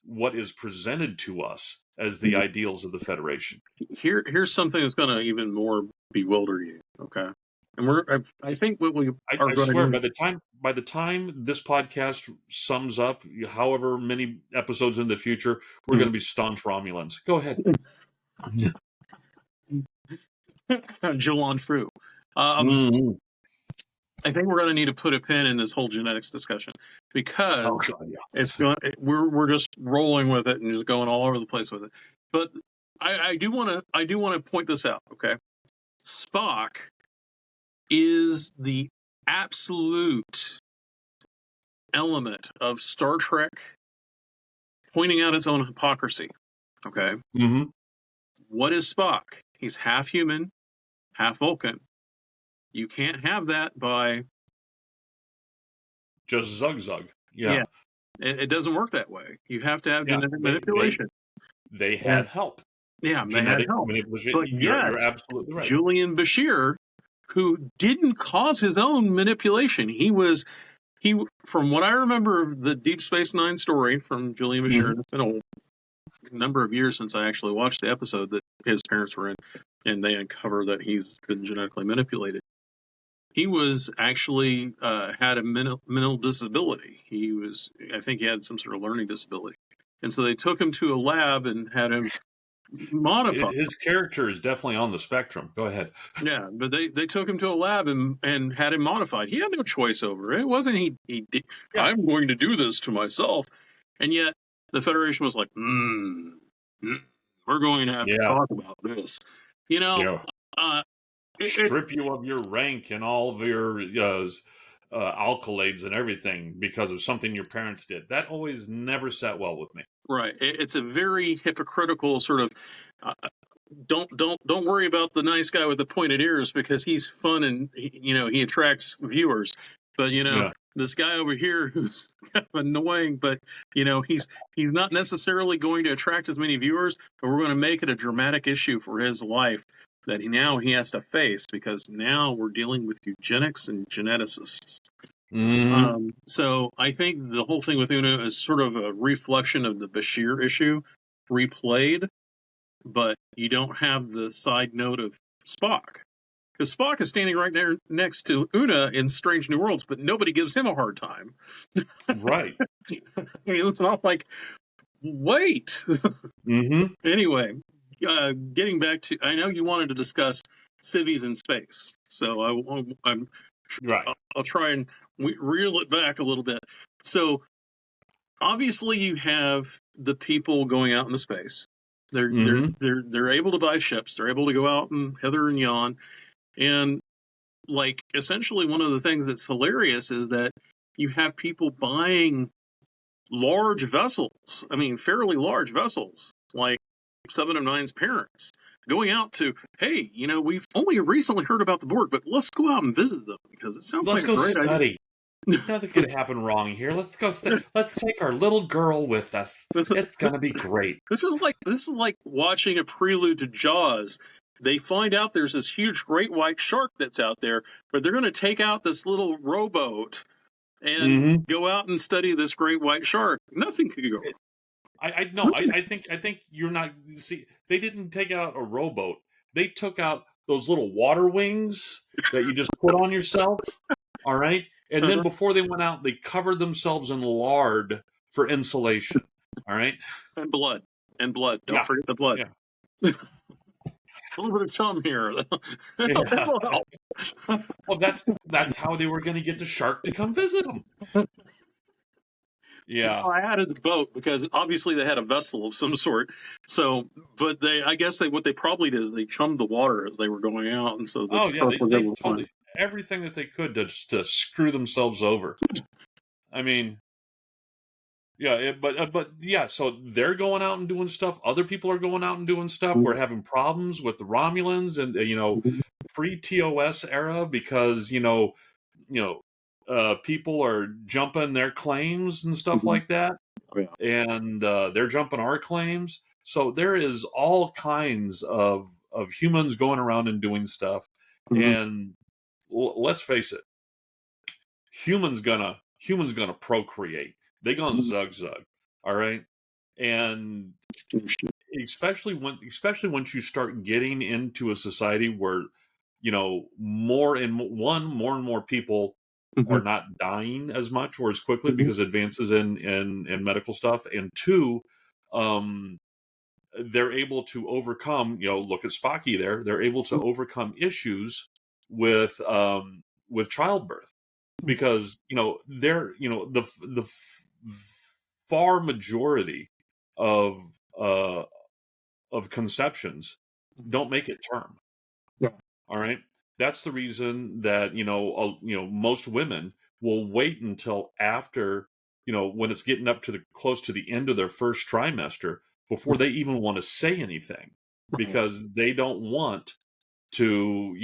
Speaker 1: what is presented to us as the ideals of the Federation.
Speaker 2: Here's something that's going to even more bewilder you. Okay, and I think what we
Speaker 1: I
Speaker 2: are going to
Speaker 1: swear,
Speaker 2: do.
Speaker 1: by the time this podcast sums up, however many episodes in the future, we're going to be staunch Romulans. Go ahead.
Speaker 2: Jalon Fru. I think we're going to need to put a pin in this whole genetics discussion because
Speaker 1: Oh, God, yeah.
Speaker 2: it's going. We're just rolling with it and just going all over the place with it. But I do want to point this out. Okay, Spock is the absolute element of Star Trek pointing out its own hypocrisy. Okay, what is Spock? He's half human, half Vulcan. You can't have that by
Speaker 1: Just zug.
Speaker 2: yeah. It doesn't work that way. You have to have genetic manipulation.
Speaker 1: They had help.
Speaker 2: Yeah, they had
Speaker 1: Genetic
Speaker 2: help.
Speaker 1: manipulation.
Speaker 2: But
Speaker 1: You're absolutely right.
Speaker 2: Julian Bashir, who didn't cause his own manipulation, from what I remember of the Deep Space Nine story from Julian Bashir, it's been a number of years since I actually watched the episode that his parents were in, and they uncover that he's been genetically manipulated. He was actually had a mental disability. I think he had some sort of learning disability. And so they took him to a lab and had him modified.
Speaker 1: His character is definitely on the spectrum. Go ahead.
Speaker 2: Yeah, but they took him to a lab and had him modified. He had no choice over it. It wasn't he I'm going to do this to myself. And yet the Federation was like, we're going to have to talk about this.
Speaker 1: Strip you of your rank and all of your accolades and everything because of something your parents did. That always never sat well with me.
Speaker 2: Right. It's a very hypocritical sort of don't worry about the nice guy with the pointed ears because he's fun and he attracts viewers. But this guy over here who's kind of annoying, but he's not necessarily going to attract as many viewers, but we're going to make it a dramatic issue for his life that he has to face because now we're dealing with eugenics and geneticists. So I think the whole thing with Una is sort of a reflection of the Bashir issue replayed, but you don't have the side note of Spock. Because Spock is standing right there next to Una in Strange New Worlds, but nobody gives him a hard time.
Speaker 1: Right.
Speaker 2: I mean, it's not like wait.
Speaker 1: Mm-hmm.
Speaker 2: Anyway, getting back to, I know you wanted to discuss cities in space, so I'm
Speaker 1: Right.
Speaker 2: I'll try and reel it back a little bit. So obviously, you have the people going out into space.
Speaker 1: Mm-hmm.
Speaker 2: They're able to buy ships. They're able to go out and hither and yon, and like essentially one of the things that's hilarious is that you have people buying large vessels. I mean, fairly large vessels, like Seven of Nine's parents, going out to, hey, we've only recently heard about the Borg, but let's go out and visit them because it sounds
Speaker 1: Let's
Speaker 2: like a
Speaker 1: go
Speaker 2: great idea.
Speaker 1: study. Nothing could happen wrong here. Let's go. Let's take our little girl with us.
Speaker 2: this,
Speaker 1: It's gonna be great.
Speaker 2: this is like watching a prelude to Jaws. They find out there's this huge great white shark that's out there, but they're going to take out this little rowboat and
Speaker 1: Mm-hmm.
Speaker 2: go out and study this great white shark. Nothing could go wrong.
Speaker 1: I no. I think you're not. See, they didn't take out a rowboat. They took out those little water wings that you just put on yourself. All right. And then before they went out, they covered themselves in lard for insulation. All right.
Speaker 2: And blood. And blood. Don't
Speaker 1: Yeah.
Speaker 2: forget the blood.
Speaker 1: Yeah.
Speaker 2: A little bit of chum here.
Speaker 1: Yeah.
Speaker 2: It'll help.
Speaker 1: Well, that's how they were going to get the shark to come visit them. Yeah.
Speaker 2: I added the boat because obviously they had a vessel of some sort. So, but I guess what they probably did is they chummed the water as they were going out, and so the
Speaker 1: Oh yeah.
Speaker 2: shark
Speaker 1: They
Speaker 2: was
Speaker 1: they
Speaker 2: able to find.
Speaker 1: totally everything that they could to screw themselves over. I mean, yeah. But yeah. So they're going out and doing stuff. Other people are going out and doing stuff. We're having problems with the Romulans and pre-TOS era because people are jumping their claims and stuff
Speaker 2: Mhm.
Speaker 1: like that,
Speaker 2: Oh, yeah.
Speaker 1: and they're jumping our claims. So there is all kinds of humans going around and doing stuff.
Speaker 2: Mhm.
Speaker 1: And let's face it, humans gonna procreate. They gonna zug zug. All right, and especially once you start getting into a society where more and more people are
Speaker 2: Mhm.
Speaker 1: not dying as much or as quickly
Speaker 2: Mhm.
Speaker 1: because advances in medical stuff, and two, um they're able to overcome, look at Spocky there, they're able to overcome issues with childbirth because they're the far majority of uh of conceptions don't make it term.
Speaker 2: Yeah.
Speaker 1: All right. That's the reason that most women will wait until after when it's getting up to the close to the end of their first trimester before they even want to say anything
Speaker 2: Right.
Speaker 1: because they don't want to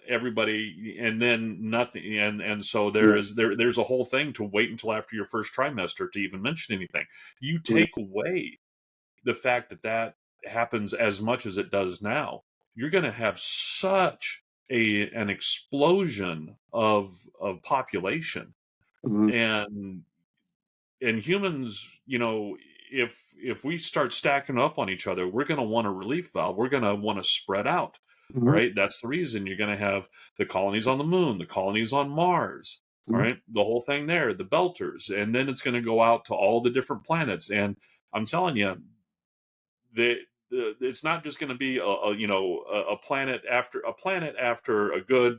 Speaker 1: everybody and then nothing, and so
Speaker 2: Yeah.
Speaker 1: there's a whole thing to wait until after your first trimester to even mention anything. You
Speaker 2: Yeah.
Speaker 1: take away the fact that that happens as much as it does now, you're going to have such an explosion of population,
Speaker 2: Mhm.
Speaker 1: and humans, if we start stacking up on each other, we're going to want a relief valve. We're going to want to spread out. All
Speaker 2: Mhm.
Speaker 1: right, that's the reason you're going to have the colonies on the moon, the colonies on Mars. All
Speaker 2: Mhm.
Speaker 1: right, the whole thing there, the belters, and then it's going to go out to all the different planets. And I'm telling you, it's not just going to be a planet after a good,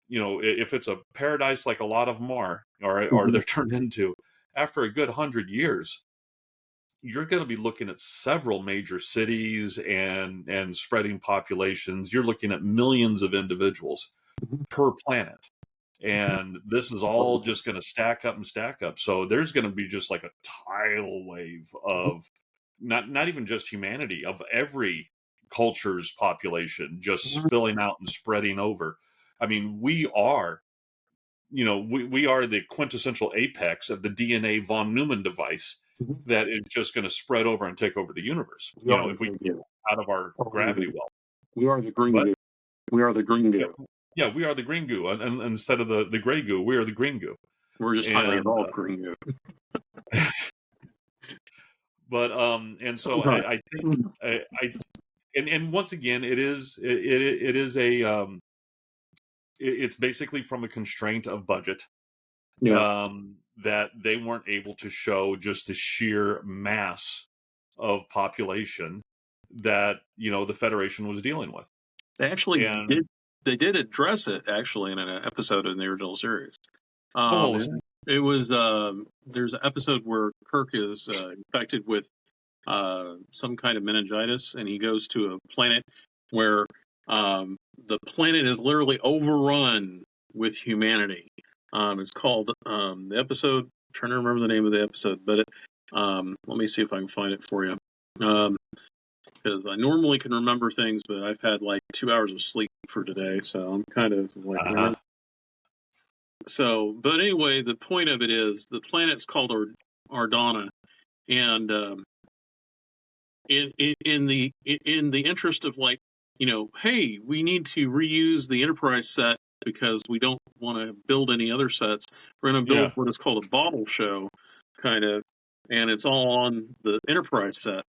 Speaker 1: if it's a paradise like a lot of them are, or
Speaker 2: Mhm.
Speaker 1: they're turned into, after a good 100 years, you're going to be looking at several major cities and spreading populations. You're looking at millions of individuals
Speaker 2: Mhm.
Speaker 1: per planet, and this is all just going to stack up and stack up. So there's going to be just like a tidal wave of not even just humanity, of every culture's population just
Speaker 2: Mhm.
Speaker 1: spilling out and spreading over. I mean, we are the quintessential apex of the DNA von Neumann device
Speaker 2: Mhm.
Speaker 1: that is just going to spread over and take over the universe,
Speaker 2: We are the
Speaker 1: if we
Speaker 2: green
Speaker 1: get
Speaker 2: goo.
Speaker 1: out of our gravity well.
Speaker 2: We are the green
Speaker 1: But
Speaker 2: goo. We are the green
Speaker 1: yeah,
Speaker 2: goo.
Speaker 1: yeah, we are the green goo, and instead of the gray goo, we are the green goo.
Speaker 2: We're just highly
Speaker 1: And
Speaker 2: evolved green goo.
Speaker 1: but and so
Speaker 2: Right.
Speaker 1: I think I and once again, it is it's basically from a constraint of budget.
Speaker 2: Yeah.
Speaker 1: that they weren't able to show just the sheer mass of population that the Federation was dealing with.
Speaker 2: They actually
Speaker 1: And
Speaker 2: did. They did address it actually in an episode in the original series.
Speaker 1: what was it?
Speaker 2: It was there's an episode where Kirk is infected with some kind of meningitis, and he goes to a planet where the planet is literally overrun with humanity. It's called the episode. I'm trying to remember the name of the episode, but let me see if I can find it for you. Because I normally can remember things, but I've had like 2 hours of sleep for today, so I'm kind of like. So, but anyway, the point of it is the planet's called Ardana, and in the interest of hey, we need to reuse the Enterprise set because we don't want to build any other sets. We're going to build what is called a bottle show, kind of, and it's all on the Enterprise set.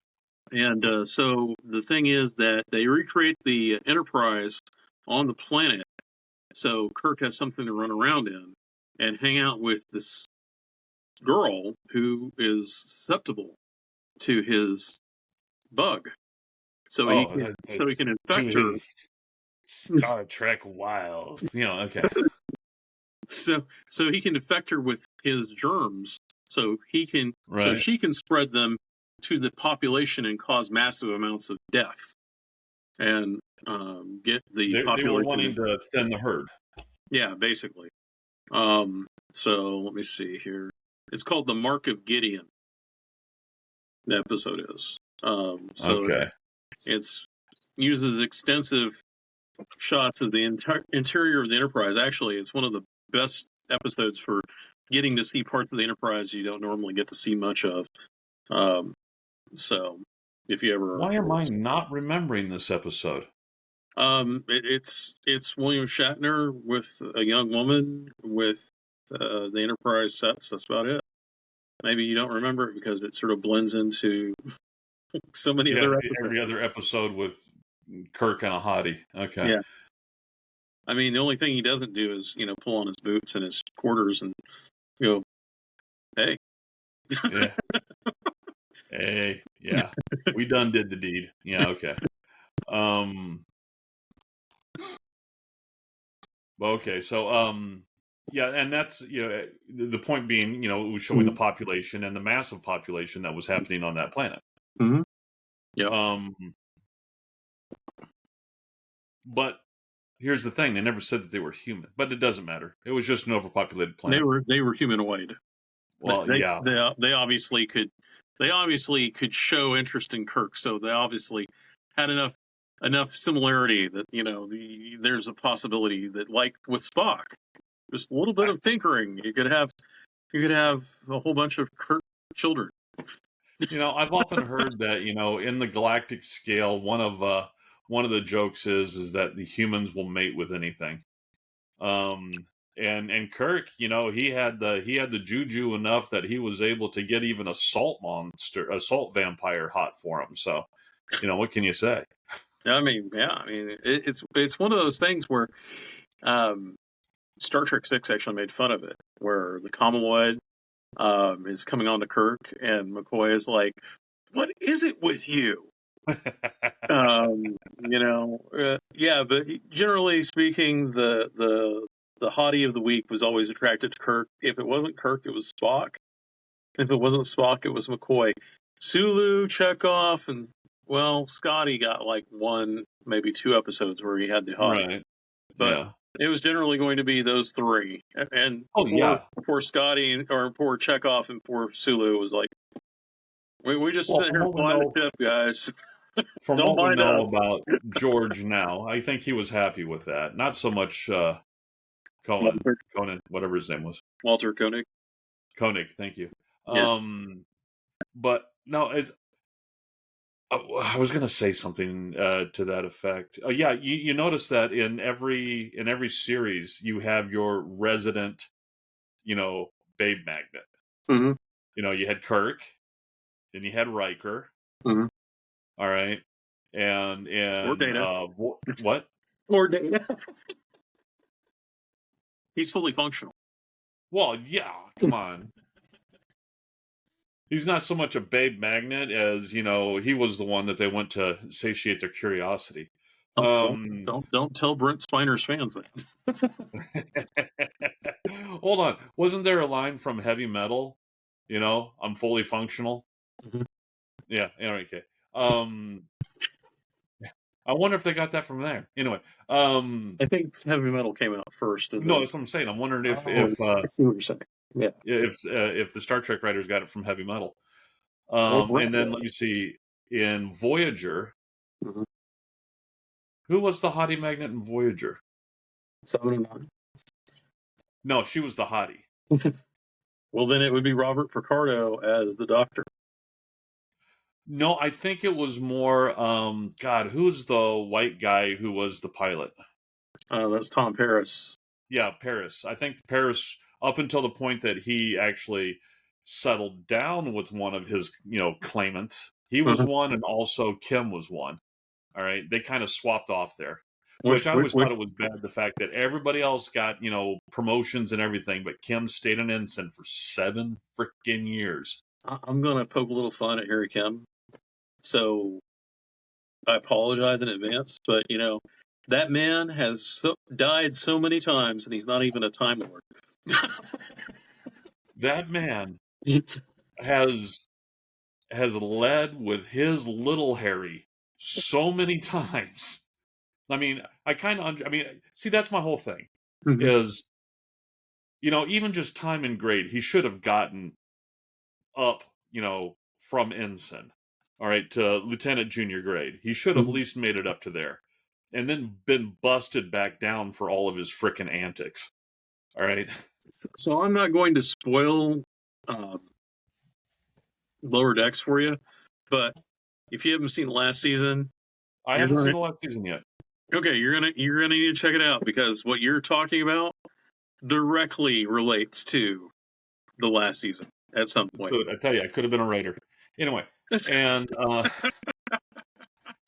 Speaker 2: And so the thing is that they recreate the Enterprise on the planet, so Kirk has something to run around in and hang out with this girl who is susceptible to his bug. So he can infect her.
Speaker 1: Star Trek wiles. Okay.
Speaker 2: So he can infect her with his germs. So she can spread them to the population and cause massive amounts of death. And get the population.
Speaker 1: They were wanting to thin the herd.
Speaker 2: Yeah, basically. So let me see here. It's called The Mark of Gideon. The episode is.
Speaker 1: Okay.
Speaker 2: It's uses extensive shots of the interior of the Enterprise. Actually, it's one of the best episodes for getting to see parts of the Enterprise you don't normally get to see much of. So if you ever,
Speaker 1: why am I not remembering this episode?
Speaker 2: It's William Shatner with a young woman with the Enterprise sets. That's about it. Maybe you don't remember it because it sort of blends into so many other episodes.
Speaker 1: Every other episode with Kirk and a hottie. Okay.
Speaker 2: Yeah. I mean, the only thing he doesn't do is, pull on his boots and his quarters and go, hey.
Speaker 1: Yeah. Hey, yeah. We done did the deed. Yeah, okay. Okay, so yeah, and that's the point being, it was showing the population and the massive population that was happening on that planet.
Speaker 2: Mm-hmm. Yeah.
Speaker 1: But here's the thing: they never said that they were human, but it doesn't matter. It was just an overpopulated planet.
Speaker 2: They were humanoid.
Speaker 1: Well,
Speaker 2: yeah. They obviously could. They obviously could show interest in Kirk, so they obviously had enough similarity that there's a possibility that, like with Spock, just a little bit of tinkering, you could have a whole bunch of Kirk children.
Speaker 1: I've often heard that in the galactic scale, one of the jokes is that the humans will mate with anything. And Kirk, he had the juju enough that he was able to get even a salt vampire hot for him. So, what can you say?
Speaker 2: I mean, it's one of those things where Star Trek VI actually made fun of it, where the Commonwealth is coming on to Kirk, and McCoy is like, "What is it with you?" Yeah, but generally speaking, the hottie of the week was always attracted to Kirk. If it wasn't Kirk, it was Spock. If it wasn't Spock, it was McCoy. Sulu, Chekhov, and Scotty got like 1, maybe 2 episodes where he had the hottie.
Speaker 1: Right.
Speaker 2: But it was generally going to be those 3. And poor Scotty or poor Chekhov and poor Sulu was like, we just sit here flying the ship, guys.
Speaker 1: From what we know about George now, I think he was happy with that. Not so much Conan, whatever his name was.
Speaker 2: Walter Koenig.
Speaker 1: Koenig, thank you.
Speaker 2: Yeah.
Speaker 1: But no, I was going to say something to that effect. Yeah, you notice that in every series you have your resident, babe magnet.
Speaker 2: Mm-hmm.
Speaker 1: You had Kirk, then you had Riker.
Speaker 2: Mm-hmm.
Speaker 1: All right, and
Speaker 2: or Data.
Speaker 1: What?
Speaker 2: Or Data. He's fully functional.
Speaker 1: Well, yeah, come on. He's not so much a babe magnet as, he was the one that they went to satiate their curiosity.
Speaker 2: Oh,
Speaker 1: Um,
Speaker 2: don't tell Brent Spiner's fans that.
Speaker 1: hold on. Wasn't there a line from Heavy Metal? I'm fully functional.
Speaker 2: Mhm.
Speaker 1: Yeah, okay. I wonder if they got that from there. Anyway,
Speaker 2: I think Heavy Metal came out first, and
Speaker 1: no,
Speaker 2: then
Speaker 1: that's what I'm saying. I'm wondering if
Speaker 2: oh, I see what you're saying. Yeah,
Speaker 1: if the Star Trek writers got it from Heavy Metal.
Speaker 2: or Brent
Speaker 1: And then
Speaker 2: did.
Speaker 1: let me see. In Voyager,
Speaker 2: Mhm.
Speaker 1: who was the hottie magnet in Voyager?
Speaker 2: 709.
Speaker 1: No, she was the hottie.
Speaker 2: Well, then it would be Robert Picardo as the Doctor.
Speaker 1: No, I think it was more. God, who's the white guy who was the pilot?
Speaker 2: That's Tom Paris.
Speaker 1: Yeah, Paris. I think Paris, up until the point that he actually settled down with one of his, claimants. He was
Speaker 2: Mhm.
Speaker 1: one, and also Kim was one. All right, they kind of swapped off there,
Speaker 2: Which,
Speaker 1: which I
Speaker 2: which,
Speaker 1: always
Speaker 2: which
Speaker 1: thought it was bad. The fact that everybody else got, promotions and everything, but Kim stayed an ensign for 7 freaking years.
Speaker 2: I'm going to poke a little fun at Harry Kim. So I apologize in advance, but that man has died so many times, and he's not even a Time Lord.
Speaker 1: That man has led with his little Harry so many times. I mean, see, that's my whole thing.
Speaker 2: Mhm.
Speaker 1: Is even just time and grade, he should have gotten up, from ensign, all right, to lieutenant junior grade. He should have at
Speaker 2: Mhm.
Speaker 1: least made it up to there, and then been busted back down for all of his frickin' antics. All right.
Speaker 2: So I'm not going to spoil um, Lower Decks for you, but if you haven't seen last season,
Speaker 1: I
Speaker 2: you're
Speaker 1: haven't seen
Speaker 2: going
Speaker 1: the last season yet.
Speaker 2: okay. You're gonna need to check it out because what you're talking about directly relates to the last season at some point.
Speaker 1: Dude, I tell you, I could have been a writer. Anyway, and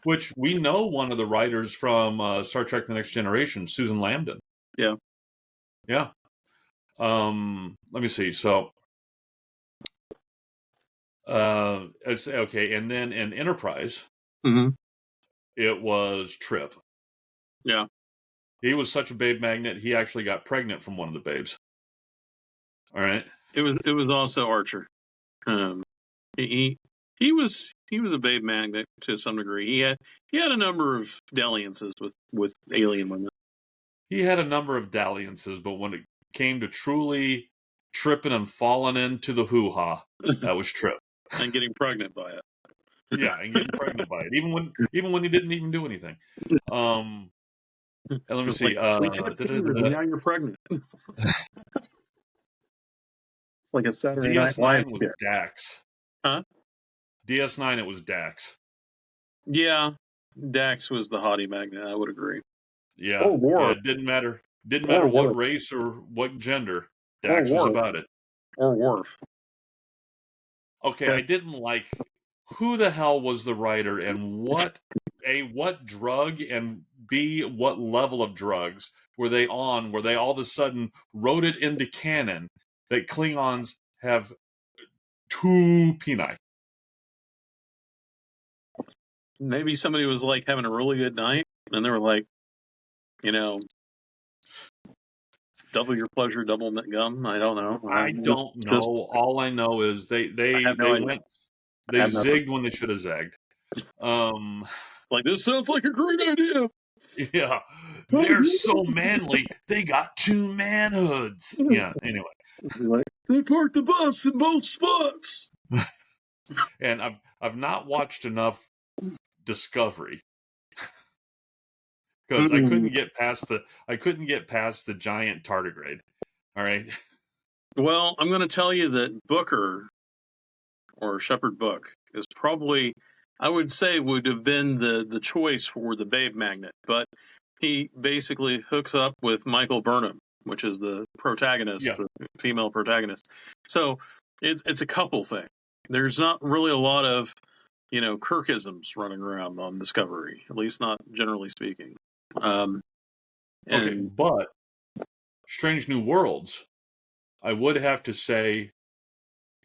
Speaker 1: which we know one of the writers from Star Trek: The Next Generation, Susan Lambden.
Speaker 2: Yeah.
Speaker 1: Yeah. Let me see. So, okay, and then in Enterprise,
Speaker 2: Mm-hmm.
Speaker 1: it was Trip.
Speaker 2: Yeah.
Speaker 1: He was such a babe magnet, he actually got pregnant from one of the babes. All right.
Speaker 2: It was also Archer. Um, he was a babe magnet to some degree. He had a number of dalliances with alien women
Speaker 1: He had a number of dalliances, but when it came to truly tripping and falling into the hoo ha, that was Trip.
Speaker 2: and getting pregnant by it.
Speaker 1: Yeah, and getting pregnant by it, even when he didn't even do anything. Um, and let me
Speaker 2: It's like
Speaker 1: see.
Speaker 2: we tested you, and now you're pregnant. It's like a Saturday Night Live
Speaker 1: DS9 was
Speaker 2: skit,
Speaker 1: Dax.
Speaker 2: huh?
Speaker 1: DS9, it was Dax.
Speaker 2: Yeah, Dax was the hottie magnet. I would agree.
Speaker 1: Yeah,
Speaker 2: Or
Speaker 1: yeah.
Speaker 2: Worf,
Speaker 1: It didn't matter. Didn't
Speaker 2: or
Speaker 1: matter what
Speaker 2: Worf,
Speaker 1: race or what gender.
Speaker 2: or
Speaker 1: Dax was
Speaker 2: Worf,
Speaker 1: about it.
Speaker 2: or Worf.
Speaker 1: Okay, I didn't like who the hell was the writer and what drug and B what level of drugs were they on where they all of a sudden wrote it into canon that Klingons have two peni.
Speaker 2: Maybe somebody was like having a really good night, and they were like, you know, double your pleasure, double gum. I don't know.
Speaker 1: I
Speaker 2: Just,
Speaker 1: don't know.
Speaker 2: just
Speaker 1: All I know is they
Speaker 2: I
Speaker 1: they
Speaker 2: have no
Speaker 1: they
Speaker 2: idea.
Speaker 1: went
Speaker 2: I
Speaker 1: they
Speaker 2: have nothing.
Speaker 1: zigged when they should have zagged. Um
Speaker 2: Like this sounds like a great idea.
Speaker 1: yeah. They're so manly. They got two manhoods. Yeah, anyway.
Speaker 2: Like, they parked the bus in both spots.
Speaker 1: And I've not watched enough Discovery because
Speaker 2: Hmm.
Speaker 1: I couldn't get past the giant tardigrade. All right.
Speaker 2: Well, I'm going to tell you that Booker or Shepherd Book is probably, I would say, would have been the choice for the Babe Magnet, but he basically hooks up with Michael Burnham, which is the protagonist,
Speaker 1: Yeah.
Speaker 2: the female protagonist. So it's a couple thing. There's not really a lot of Kirkisms running around on Discovery, at least not generally speaking.
Speaker 1: Okay,
Speaker 2: And
Speaker 1: but Strange New Worlds. I would have to say,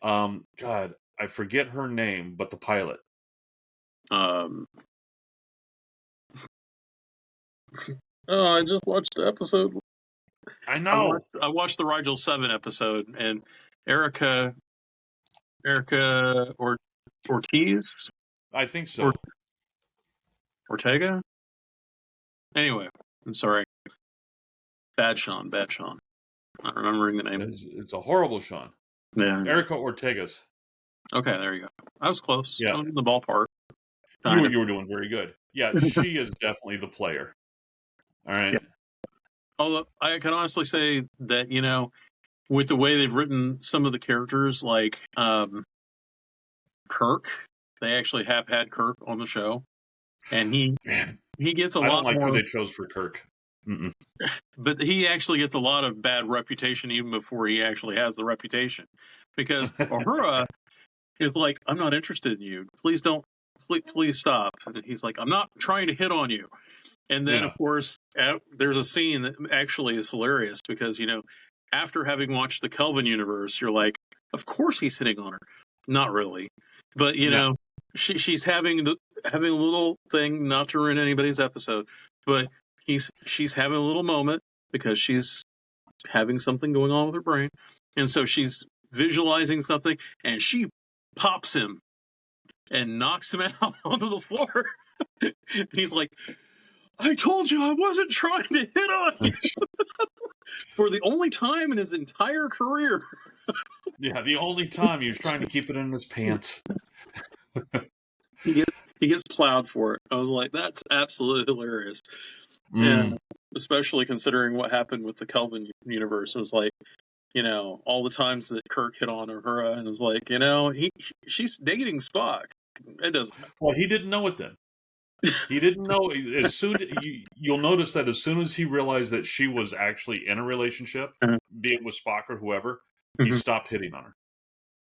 Speaker 1: God, I forget her name, but the pilot.
Speaker 2: Um, oh, I just watched the episode.
Speaker 1: I know.
Speaker 2: I watched the Rigel 7 episode, and Erica Ortiz
Speaker 1: I think
Speaker 2: or
Speaker 1: so.
Speaker 2: Ortega. Anyway, I'm sorry. Bad Sean. Not remembering the name.
Speaker 1: It's a horrible Sean.
Speaker 2: Yeah.
Speaker 1: Erica Ortega's.
Speaker 2: Okay, there you go. I was close. I
Speaker 1: Yeah,
Speaker 2: was in the ballpark.
Speaker 1: you
Speaker 2: Kind of.
Speaker 1: you were doing very good. Yeah, she is definitely the player. All
Speaker 2: Yeah.
Speaker 1: right.
Speaker 2: Although I can honestly say that, with the way they've written some of the characters, like Kirk, they actually have had Kirk on the show, and
Speaker 1: Man,
Speaker 2: he gets a
Speaker 1: I don't
Speaker 2: lot
Speaker 1: like who
Speaker 2: more,
Speaker 1: they chose for Kirk. Mm-mm.
Speaker 2: but he actually gets a lot of bad reputation even before he actually has the reputation, because Uhura is like, I'm not interested in you. Please don't. Please stop. And he's like, I'm not trying to hit on you. And then, of
Speaker 1: Yeah,
Speaker 2: course, there's a scene that actually is hilarious because, after having watched the Kelvin universe, you're like, of course he's hitting on her. Not really. But,
Speaker 1: no,
Speaker 2: she's having a little thing, not to ruin anybody's episode, but she's having a little moment because she's having something going on with her brain. And so she's visualizing something and she pops him and knocks him out onto the floor. He's like, I told you I wasn't trying to hit on you for the only time in his entire career.
Speaker 1: yeah. The only time he was trying to keep it in his pants.
Speaker 2: He gets plowed for it. I was like, that's absolutely hilarious.
Speaker 1: Mm.
Speaker 2: And especially considering what happened with the Kelvin universe. It was like, all the times that Kirk hit on Uhura, and it was like, she's dating Spock. It doesn't matter.
Speaker 1: Well, he didn't know it then. He didn't know. As soon you'll notice that as soon as he realized that she was actually in a relationship, be it with Spock or whoever, he
Speaker 2: Mm-hmm.
Speaker 1: stopped hitting on her.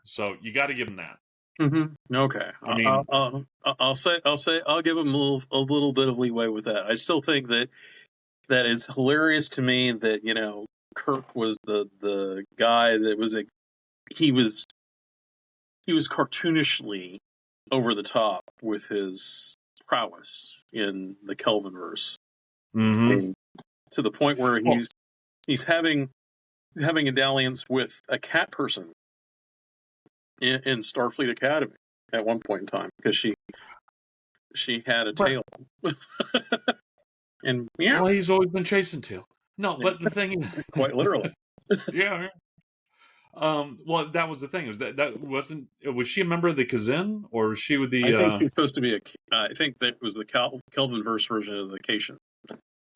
Speaker 1: So you got to give him that.
Speaker 2: Mm-hmm. Okay,
Speaker 1: I mean,
Speaker 2: I'll give him a little bit of leeway with that. I still think that it's hilarious to me that Kirk was the guy that was he was cartoonishly over the top with his prowess in the Kelvinverse,
Speaker 1: mm-hmm.
Speaker 2: and to the point where
Speaker 1: Well,
Speaker 2: he's having a dalliance with a cat person in Starfleet Academy at one point in time because she had a tail. And yeah,
Speaker 1: well, he's always been chasing tail. No, but the thing is,
Speaker 2: quite literally.
Speaker 1: yeah. Well, that was the thing. Was that wasn't? Was she a member of the Kazin, or was she with
Speaker 2: I think
Speaker 1: the?
Speaker 2: she's supposed to be I think that was the Kelvinverse version of the Cation.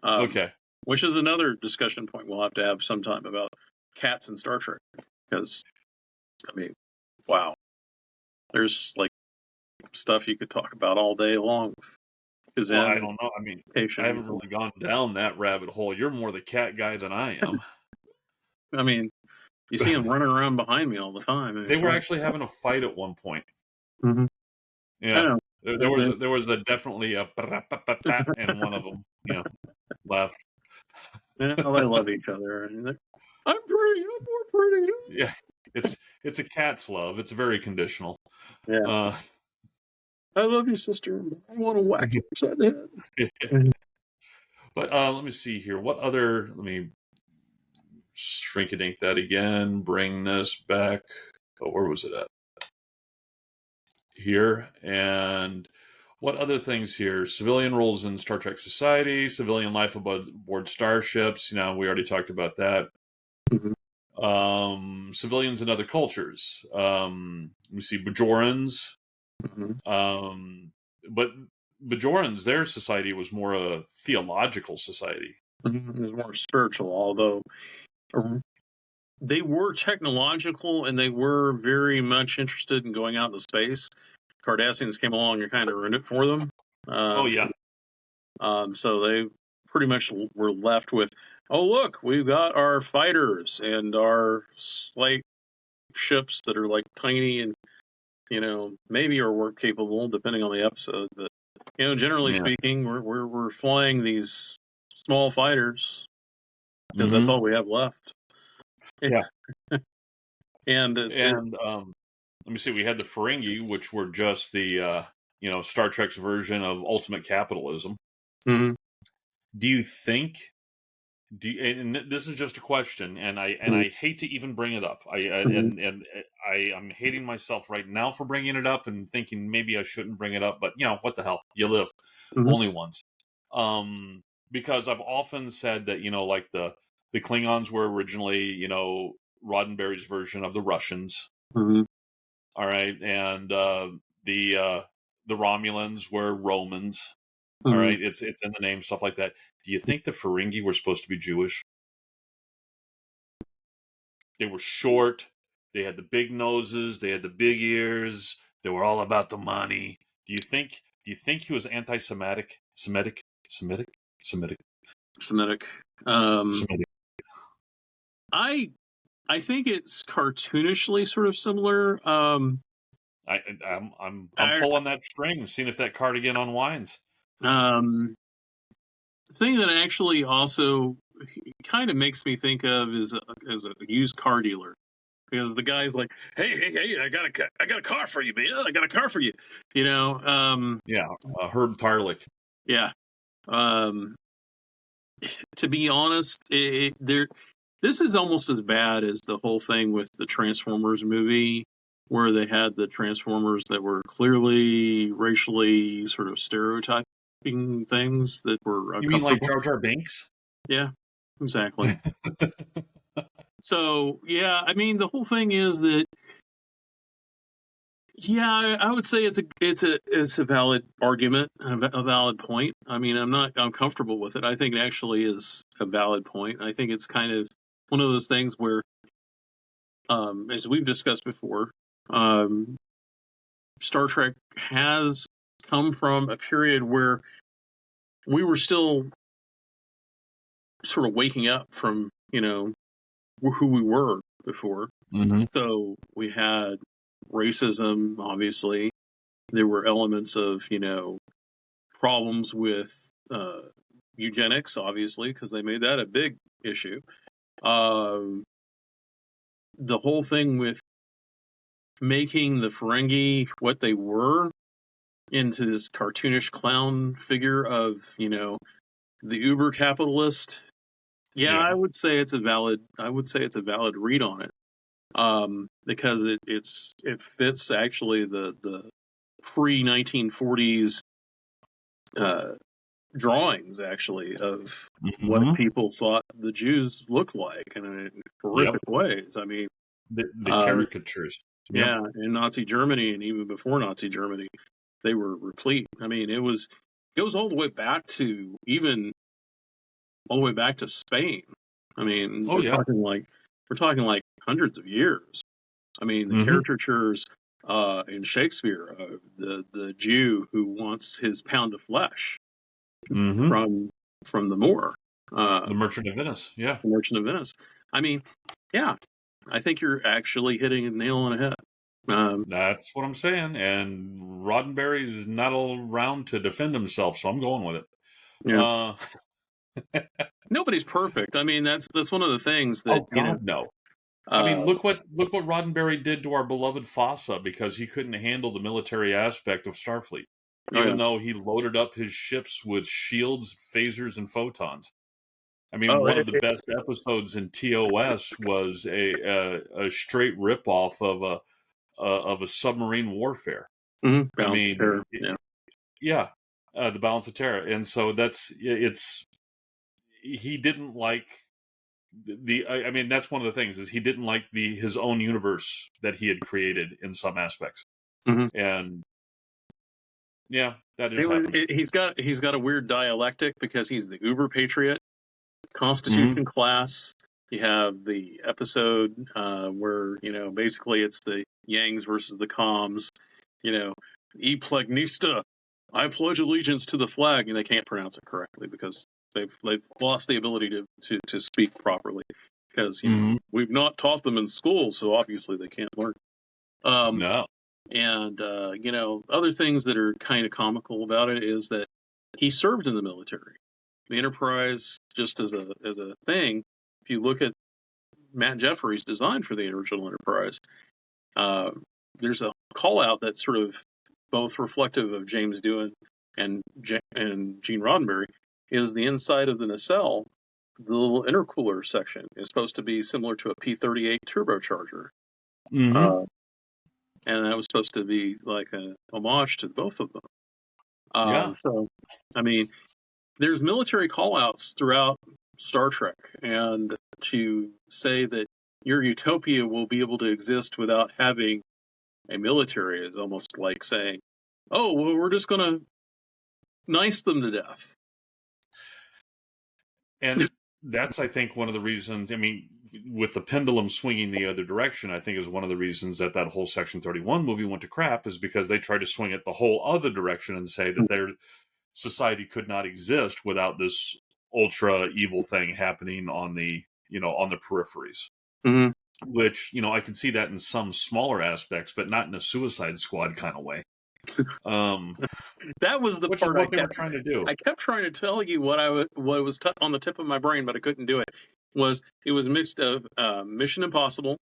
Speaker 1: Okay.
Speaker 2: Which is another discussion point we'll have to have sometime about cats in Star Trek. Because, I mean, wow. There's like stuff you could talk about all day long.
Speaker 1: Well, I don't know. I mean, I haven't
Speaker 2: Cation.
Speaker 1: really gone down that rabbit hole. You're more the cat guy than I am.
Speaker 2: I mean, you see them running around behind me all the time. I mean,
Speaker 1: They were actually having a fight at one point.
Speaker 2: mm-hmm. I
Speaker 1: Yeah,
Speaker 2: know.
Speaker 1: there was a definitely a and one of them, left.
Speaker 2: Well, they love each other. And I'm pretty. I'm more pretty.
Speaker 1: Yeah, it's a cat's love. It's very conditional.
Speaker 2: Yeah. I love you, sister. I want to whack you upside the head.
Speaker 1: But let me see here. What other? Let me shrink and ink that again. Bring this back. Oh, where was it at? Here. And what other things here? Civilian roles in Star Trek society, civilian life aboard starships. We already talked about that.
Speaker 2: Mm-hmm.
Speaker 1: Civilians in other cultures. We see Bajorans.
Speaker 2: Mm-hmm.
Speaker 1: But Bajorans, their society was more a theological society.
Speaker 2: Mm-hmm. It was more spiritual, although they were technological and they were very much interested in going out into space. Cardassians came along and kind of ruined it for them.
Speaker 1: Oh yeah.
Speaker 2: So they pretty much were left with, oh look, we've got our fighters and our slight ships that are like tiny and maybe are work capable depending on the episode. But generally speaking, we're flying these small fighters because that's all we have left.
Speaker 1: Yeah.
Speaker 2: And
Speaker 1: And let me see. We had the Ferengi, which were just the Star Trek's version of ultimate capitalism.
Speaker 2: mhm,
Speaker 1: Do you think? And this is just a question, and
Speaker 2: mhm,
Speaker 1: I hate to even bring it up.
Speaker 2: mhm,
Speaker 1: I'm hating myself right now for bringing it up and thinking maybe I shouldn't bring it up. But what the hell? You live
Speaker 2: mhm,
Speaker 1: only once. Because I've often said that like the Klingons were originally Roddenberry's version of the Russians.
Speaker 2: mhm,
Speaker 1: All right, and the uh, the Romulans were Romans. All
Speaker 2: mhm.
Speaker 1: right, it's in the name, stuff like that. Do you think the Ferengi were supposed to be Jewish? They were short. They had the big noses. They had the big ears. They were all about the money. Do you think he was anti-Semitic? Semitic.
Speaker 2: Semitic. Um,
Speaker 1: Semitic.
Speaker 2: I I think it's cartoonishly sort of similar.
Speaker 1: I'm
Speaker 2: I,
Speaker 1: pulling that string, seeing if that cardigan unwinds.
Speaker 2: um, thing that actually also kind of makes me think of is a used car dealer, because the guy's like, hey, I got a car for you, man. I got a car for you. You know,
Speaker 1: Yeah, Herb Tarlick.
Speaker 2: yeah. Um, to be honest, this is almost as bad as the whole thing with the Transformers movie, where they had the Transformers that were clearly racially sort of stereotyping things that were
Speaker 1: You mean like
Speaker 2: uncomfortable.
Speaker 1: Jar Jar Binks?
Speaker 2: Yeah, exactly. So yeah, I mean, the whole thing is that, yeah, I would say it's a valid argument, a valid point. I mean, I'm not uncomfortable with it. I think it actually is a valid point. I think it's kind of one of those things where, as we've discussed before, um, Star Trek has come from a period where we were still sort of waking up from, who we were before.
Speaker 1: Mm-hmm.
Speaker 2: So we had racism, obviously. There were elements of, problems with eugenics, obviously, because they made that a big issue. Um, the whole thing with making the Ferengi what they were into this cartoonish clown figure of, the uber capitalist. Yeah, I
Speaker 1: Yeah.
Speaker 2: would say it's a valid. I would say it's a valid read on it, because it fits actually the pre 1940s uh, drawings, actually, of what
Speaker 1: Mm-hmm.
Speaker 2: people thought the Jews looked like in
Speaker 1: Yep.
Speaker 2: horrific ways. I mean,
Speaker 1: The
Speaker 2: um,
Speaker 1: caricatures. Yep.
Speaker 2: yeah, in Nazi Germany and even before Nazi Germany, they were replete. I mean, goes all the way back to even all the way back to Spain. I mean,
Speaker 1: Oh yeah.
Speaker 2: we're talking like hundreds of years. I mean, the
Speaker 1: Mm-hmm.
Speaker 2: caricatures in Shakespeare, the Jew who wants his pound of flesh
Speaker 1: Mm-hmm.
Speaker 2: from the Moor, uh,
Speaker 1: The Merchant of Venice. Yeah.
Speaker 2: the Merchant of Venice. I mean, yeah, I think you're actually hitting a nail on the head.
Speaker 1: That's what I'm saying. And Roddenberry's not around to defend himself, so I'm going with it.
Speaker 2: Yeah,
Speaker 1: Uh,
Speaker 2: nobody's perfect. I mean, that's one of the things that,
Speaker 1: oh God, no. I
Speaker 2: Uh,
Speaker 1: mean, look what Roddenberry did to our beloved Fossa because he couldn't handle the military aspect of Starfleet,
Speaker 2: oh yeah,
Speaker 1: even though he loaded up his ships with shields, phasers, and photons. I mean,
Speaker 2: oh,
Speaker 1: one of the best episodes in TOS was a straight ripoff of a submarine warfare. I
Speaker 2: balance of
Speaker 1: mean,
Speaker 2: terror. Yeah,
Speaker 1: yeah, the balance of terror, and so it's he didn't like I mean that's one of the things is he didn't like the his own universe that he had created in some aspects,
Speaker 2: hmm
Speaker 1: and yeah, that just happens.
Speaker 2: he's got a weird dialectic because he's the uber patriot,
Speaker 1: Hmm.
Speaker 2: Constitution class. You have the episode where, basically it's the Yangs versus the Coms. You know, E Plegnista, I pledge allegiance to the flag, and they can't pronounce it correctly because they've lost the ability to speak properly because,
Speaker 1: Hmm.
Speaker 2: we've not taught them in school, so obviously they can't learn. Um,
Speaker 1: No.
Speaker 2: and other things that are kind of comical about it is that he served in the military. The Enterprise, just as a thing, if you look at Matt Jefferies designed for the original Enterprise, uh, there's a call out that's sort of both reflective of James Doohan and Gene Roddenberry, is the inside of the nacelle. The little intercooler section is supposed to be similar to a P-38 turbocharger.
Speaker 1: Mm-hmm.
Speaker 2: And that was supposed to be like a homage to both of them.
Speaker 1: Yeah.
Speaker 2: So, I mean, there's military callouts throughout Star Trek, and to say that your utopia will be able to exist without having a military is almost like saying, "Oh, well, we're just going to nice them to death."
Speaker 1: And that's, I think, one of the reasons. I mean, with the pendulum swinging the other direction, I think is one of the reasons that that whole Section 31 movie went to crap, is because they tried to swing it the whole other direction and say that their society could not exist without this ultra evil thing happening on the, on the peripheries.
Speaker 2: Mm-hmm.
Speaker 1: Which, I can see that in some smaller aspects, but not in a Suicide Squad kind of way.
Speaker 2: That was the
Speaker 1: Which is
Speaker 2: part
Speaker 1: what they were trying to do.
Speaker 2: I kept trying to tell you what was on the tip of my brain, but I couldn't do it. It was a mix of Mission Impossible,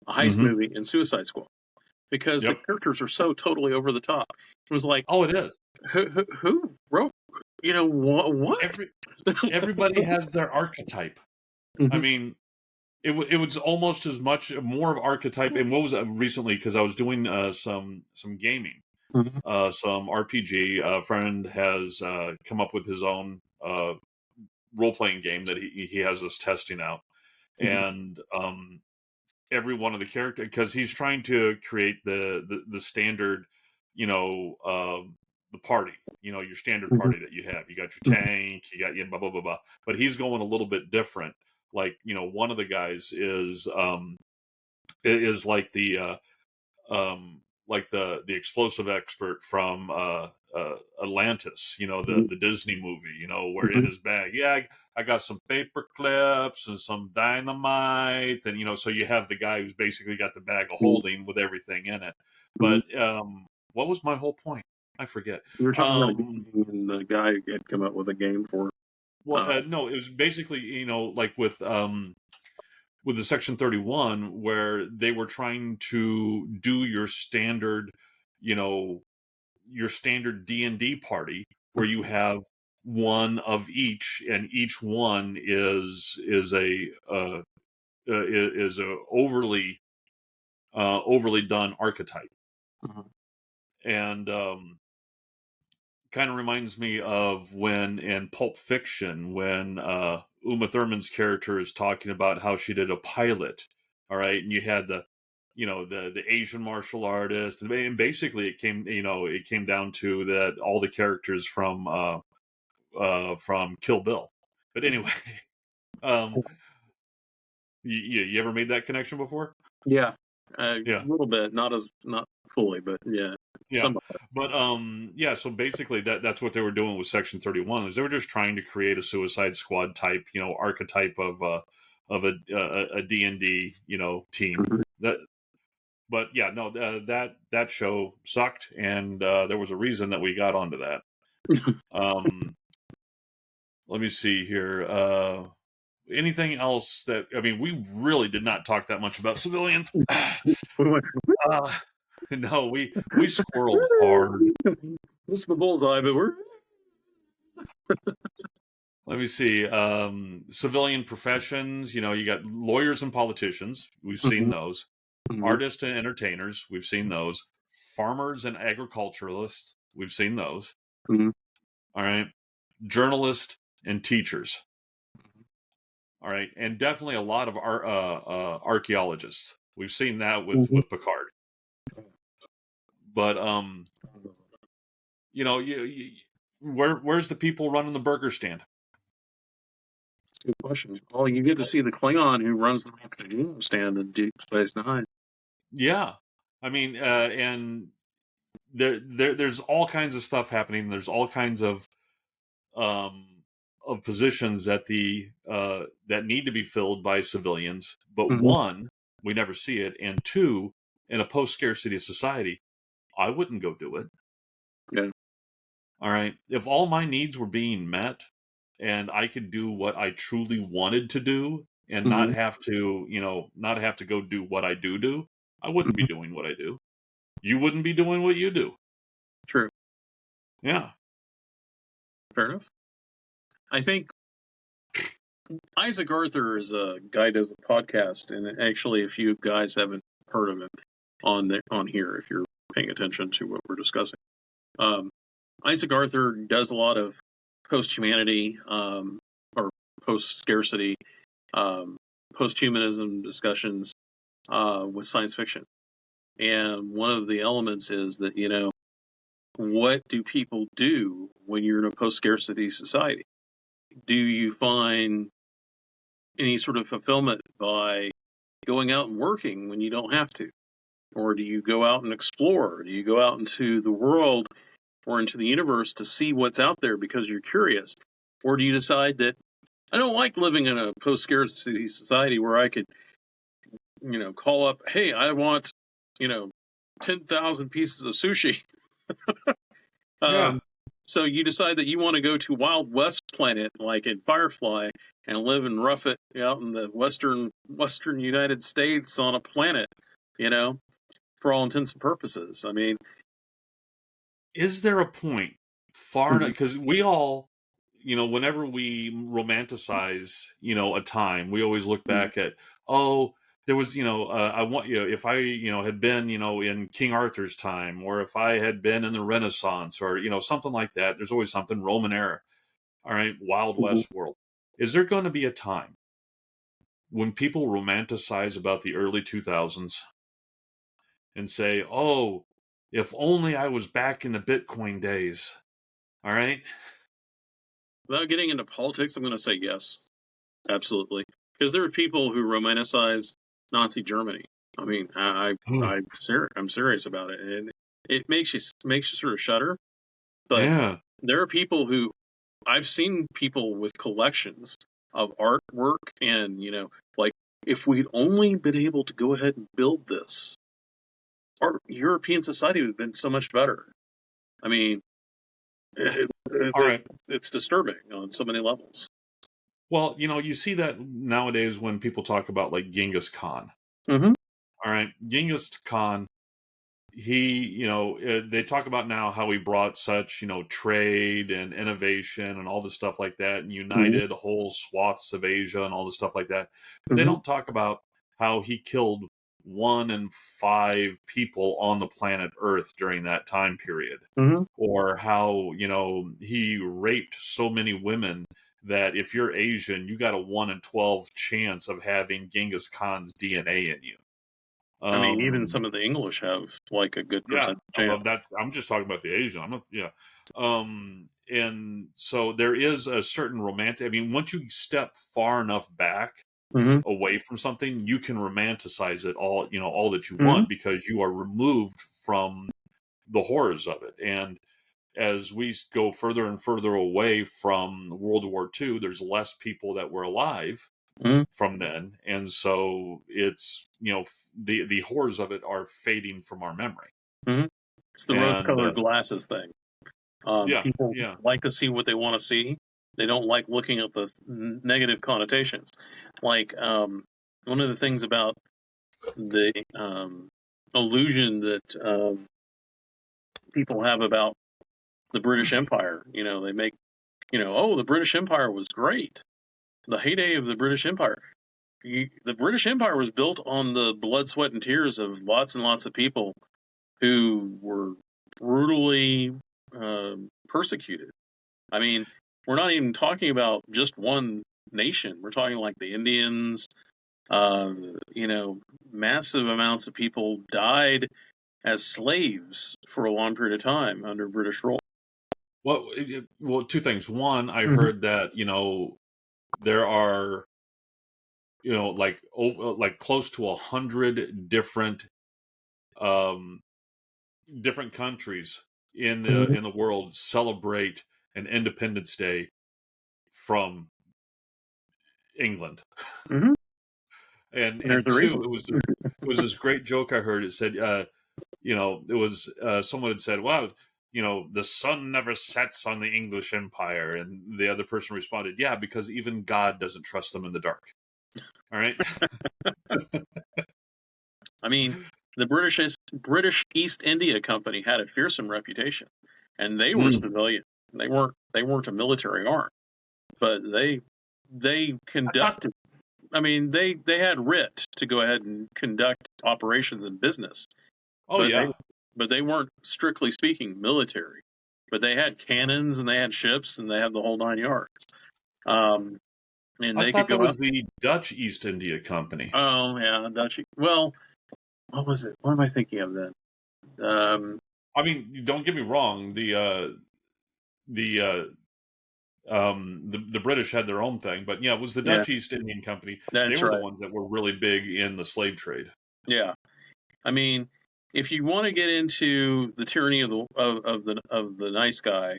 Speaker 2: a heist
Speaker 1: Mm-hmm.
Speaker 2: movie, and Suicide Squad, because the
Speaker 1: Yep.
Speaker 2: characters are so totally over the top. It was like,
Speaker 1: Oh, it is.
Speaker 2: who wrote? What?
Speaker 1: Everybody has their archetype.
Speaker 2: Mm-hmm.
Speaker 1: I mean, it was almost as much more of archetype. And what was recently, because I was doing some gaming,
Speaker 2: Mm-hmm.
Speaker 1: some RPG. A friend has come up with his own role playing game that he has us testing out, and every one of the characters, because he's trying to create the standard, the party, your standard
Speaker 2: Mm-hmm.
Speaker 1: party that you have. You got your tank, you got blah blah blah blah. But he's going a little bit different. Like, one of the guys is like the explosive expert from Atlantis, the Disney movie, where in his bag, I got some paper clips and some dynamite, and so you have the guy who's basically got the bag of holding with everything in it. But what was my whole point? I forget.
Speaker 2: You were talking about a game, and the guy had come up with a game for.
Speaker 1: Well, no, it was basically, like with the Section 31, where they were trying to do your standard, your standard D&D party, where you have one of each, and each one is a overly done archetype. And kind of reminds me of when in Pulp Fiction, when Uma Thurman's character is talking about how she did a pilot, all right, and you had the Asian martial artist, and basically it came down to that all the characters from Kill Bill. But anyway, um, you ever made that connection before?
Speaker 2: Yeah, a
Speaker 1: Yeah.
Speaker 2: little bit, not fully, but yeah,
Speaker 1: Yeah,
Speaker 2: somewhat.
Speaker 1: but yeah. So basically, that's what they were doing with Section 31, is they were just trying to create a Suicide Squad type, archetype of a D&D, team. That, but yeah, no, that show sucked, and there was a reason that we got onto that. Let me see here. Anything else that, I mean, we really did not talk that much about civilians. No, we squirreled hard.
Speaker 2: This is the bullseye, but we're.
Speaker 1: Let me see. Civilian professions, you got lawyers and politicians. We've seen those. Artists and entertainers. We've seen those. Farmers and agriculturalists. We've seen those. All right. Journalists and teachers. All right. And definitely a lot of archaeologists. We've seen that with Picard. But where's the people running the burger stand?
Speaker 2: Good question. Well, you get to see the Klingon who runs the stand in Deep Space Nine.
Speaker 1: Yeah, I mean, and there's all kinds of stuff happening. There's all kinds of positions that that need to be filled by civilians. But one, we never see it, and two, in a post-scarcity society, I wouldn't go do it.
Speaker 2: Yeah.
Speaker 1: All right, if all my needs were being met, and I could do what I truly wanted to do, and not
Speaker 2: Mm-hmm.
Speaker 1: have to, not have to go do what I do, I wouldn't be
Speaker 2: Mm-hmm.
Speaker 1: doing what I do. You wouldn't be doing what you do.
Speaker 2: True.
Speaker 1: Yeah.
Speaker 2: Fair enough. I think Isaac Arthur is a guy who does a podcast, and actually, if you guys haven't heard of him on here, if you're paying attention to what we're discussing, um, Isaac Arthur does a lot of post-humanity or post-scarcity, um, post-humanism discussions with science fiction. And one of the elements is that, what do people do when you're in a post-scarcity society? Do you find any sort of fulfillment by going out and working when you don't have to? Or do you go out and explore? Do you go out into the world or into the universe to see what's out there because you're curious? Or do you decide that I don't like living in a post-scarcity society where I could, call up, hey, I want, you know, 10,000 pieces of sushi.
Speaker 1: Yeah.
Speaker 2: Um, so you decide that you want to go to Wild West planet, like in Firefly, and live and rough it out in the western United States on a planet, you know, for all intents and purposes. I mean,
Speaker 1: Is there a point far enough?
Speaker 2: mhm,
Speaker 1: Because we all, whenever we romanticize, a time, we always look
Speaker 2: mhm,
Speaker 1: back at, oh, there was, I want you, if I, had been, in King Arthur's time, or if I had been in the Renaissance, or, something like that. There's always something Roman era. All right, Wild
Speaker 2: mhm.
Speaker 1: West world. Is there going to be a time when people romanticize about the early 2000s and say, oh, if only I was back in the Bitcoin days? All right.
Speaker 2: Without getting into politics, I'm going to say yes, absolutely, because there are people who romanticize Nazi Germany. I mean, I'm serious about it, and it makes you sort of shudder. But
Speaker 1: Yeah.
Speaker 2: there are people who I've seen people with collections of artwork, and like if we'd only been able to go ahead and build this, our European society would have been so much better. I mean,
Speaker 1: All right.
Speaker 2: it's disturbing on so many levels.
Speaker 1: Well, you see that nowadays when people talk about like Genghis Khan.
Speaker 2: Mm-hmm.
Speaker 1: All right. Genghis Khan, he, they talk about now how he brought such, trade and innovation and all this stuff like that, and
Speaker 2: Mm-hmm.
Speaker 1: united whole swaths of Asia and all this stuff like that. But they
Speaker 2: Mm-hmm.
Speaker 1: don't talk about how he killed 1 in 5 people on the planet Earth during that time period,
Speaker 2: Mm-hmm.
Speaker 1: or how, he raped so many women that if you're Asian, you got a 1 in 12 chance of having Genghis Khan's DNA in you.
Speaker 2: I mean, even
Speaker 1: Um,
Speaker 2: some of the English have like a good
Speaker 1: yeah,
Speaker 2: percentage chance.
Speaker 1: that's. I'm just talking about the Asian. I'm not. Yeah, and so there is a certain romantic. I mean, once you step far enough back
Speaker 2: Mm-hmm.
Speaker 1: away from something, you can romanticize it all. All that you
Speaker 2: Mm-hmm.
Speaker 1: want because you are removed from the horrors of it. And as we go further and further away from World War II, there's less people that were alive
Speaker 2: Mm-hmm.
Speaker 1: from then, and so it's the horrors of it are fading from our memory.
Speaker 2: Mm-hmm. It's the
Speaker 1: And
Speaker 2: rose-colored glasses thing.
Speaker 1: yeah,
Speaker 2: People
Speaker 1: yeah.
Speaker 2: like to see what they want to see. They don't like looking at the negative connotations. Like one of the things about the illusion that people have about the British Empire, they make, oh, the British Empire was great. The heyday of the British Empire. The British Empire was built on the blood, sweat, and tears of lots and lots of people who were brutally persecuted. I mean, we're not even talking about just one nation. We're talking like the Indians. Uh, Massive amounts of people died as slaves for a long period of time under British rule.
Speaker 1: Well, two things. One, I
Speaker 2: Mm-hmm.
Speaker 1: heard that there are like like close to 100 um different countries
Speaker 2: Mm-hmm.
Speaker 1: in the world celebrate an Independence Day from England.
Speaker 2: Mm-hmm. And there's
Speaker 1: And
Speaker 2: a reason.
Speaker 1: two, it was this great joke I heard. It said, it was someone had said, "Well, the sun never sets on the English Empire," and the other person responded, "Yeah, because even God doesn't trust them in the dark." All right.
Speaker 2: I mean, the British East India Company had a fearsome reputation, and they were
Speaker 1: Mm.
Speaker 2: civilian. They weren't a military arm, but they
Speaker 1: I thought.
Speaker 2: conducted. I mean, they had writ to go ahead and conduct operations and business,
Speaker 1: Oh
Speaker 2: but they
Speaker 1: yeah.
Speaker 2: but they weren't strictly speaking military. But they had cannons and they had ships and they had the whole 9 yards. Um, and
Speaker 1: I
Speaker 2: they could
Speaker 1: thought that
Speaker 2: go out.
Speaker 1: was the Dutch East India Company.
Speaker 2: Oh yeah, Dutch. Well, what was it? What am I thinking of then? Um,
Speaker 1: I mean, don't get me wrong. The the British had their own thing, but yeah, it was the
Speaker 2: yeah,
Speaker 1: Dutch East Indian Company. They
Speaker 2: that's
Speaker 1: were the
Speaker 2: right.
Speaker 1: ones that were really big in the slave trade.
Speaker 2: Yeah, I mean, if you want to get into the tyranny of the nice guy,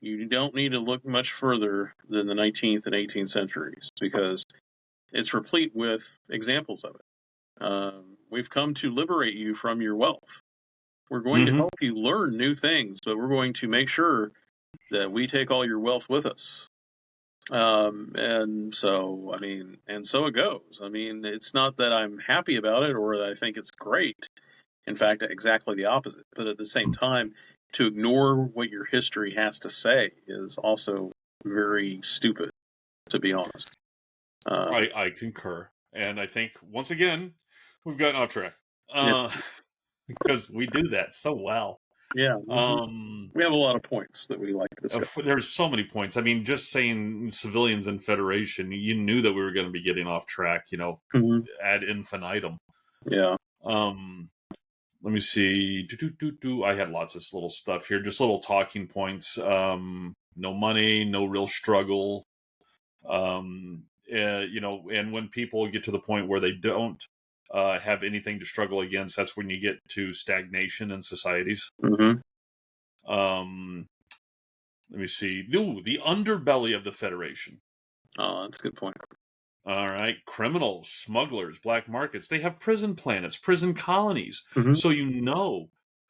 Speaker 2: you don't need to look much further than the 19th and 18th centuries because it's replete with examples of it. We've come to liberate you from your wealth. We're going to
Speaker 1: Hmm.
Speaker 2: help you learn new things, but we're going to make sure that we take all your wealth with us. And so, I mean, and so it goes. I mean, it's not that I'm happy about it or that I think it's great. In fact, exactly the opposite. But at the same time, to ignore what your history has to say is also very stupid, to be honest. Um,
Speaker 1: I concur, and I think once again we've gotten off track
Speaker 2: yeah,
Speaker 1: uh, because we do that so well.
Speaker 2: yeah,
Speaker 1: Um,
Speaker 2: we have a lot of points that we like to discuss.
Speaker 1: there's so many points. I mean, just saying civilians and Federation, you knew that we were going to be getting off track.
Speaker 2: Mhm.
Speaker 1: Ad infinitum.
Speaker 2: Yeah.
Speaker 1: Um, Let me see. I had lots of little stuff here, just little talking points. No money, no real struggle. And when people get to the point where they don't have anything to struggle against, that's when you get to stagnation in societies.
Speaker 2: Hmm.
Speaker 1: Um, Let me see. Ooh, the underbelly of the Federation.
Speaker 2: Oh, that's a good point.
Speaker 1: All right, criminals, smugglers, black markets. They have prison planets, prison colonies.
Speaker 2: Hmm.
Speaker 1: So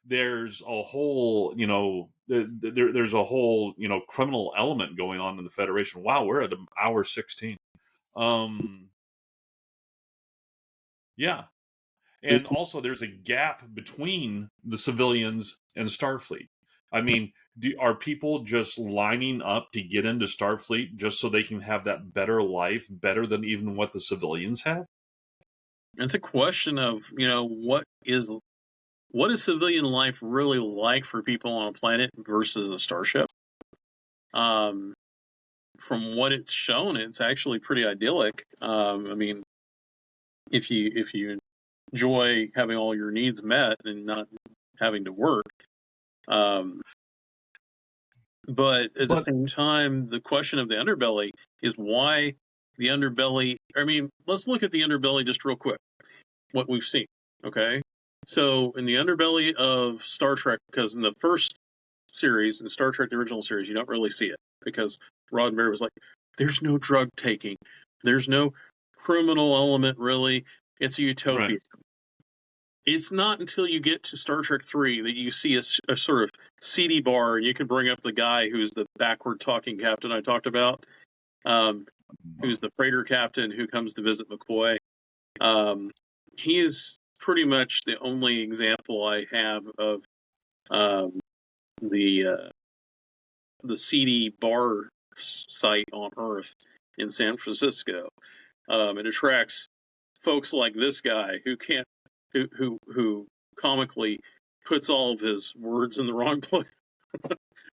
Speaker 1: there's a whole there's a whole criminal element going on in the Federation. Wow, we're at hour 16. Um, yeah, and also there's a gap between the civilians and Starfleet. I mean, are people just lining up to get into Starfleet just so they can have that better life, better than even what the civilians have?
Speaker 2: It's a question of what is civilian life really like for people on a planet versus a starship. Um, from what it's shown, it's actually pretty idyllic. I mean, if you enjoy having all your needs met and not having to work, um, but at the
Speaker 1: But
Speaker 2: same time, the question of the underbelly is why the underbelly. I mean, let's look at the underbelly just real quick. What we've seen, okay? So in the underbelly of Star Trek, because in the first series, in Star Trek, the original series, you don't really see it because Roddenberry was like, "There's no drug taking, there's no criminal element really. It's a utopia."
Speaker 1: right.
Speaker 2: It's not until you get to Star Trek 3 that you see a sort of seedy bar, and you can bring up the guy who's the backward talking captain I talked about, um, who's the freighter captain who comes to visit McCoy. Um, he is pretty much the only example I have of um, the the seedy bar site on Earth in San Francisco. It attracts folks like this guy who can't who comically puts all of his words in the wrong place.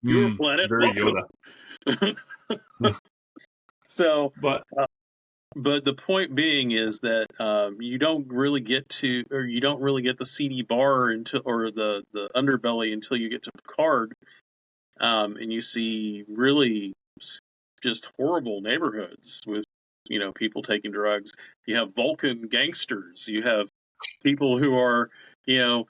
Speaker 2: Your planet,
Speaker 1: Very
Speaker 2: welcome.
Speaker 1: Yoda.
Speaker 2: So,
Speaker 1: But
Speaker 2: uh, but the point being is that you don't really get to, or you don't really get the seedy bar until, or the underbelly until you get to Picard, and you see really just horrible neighborhoods with people taking drugs. You have Vulcan gangsters. You have people who are you know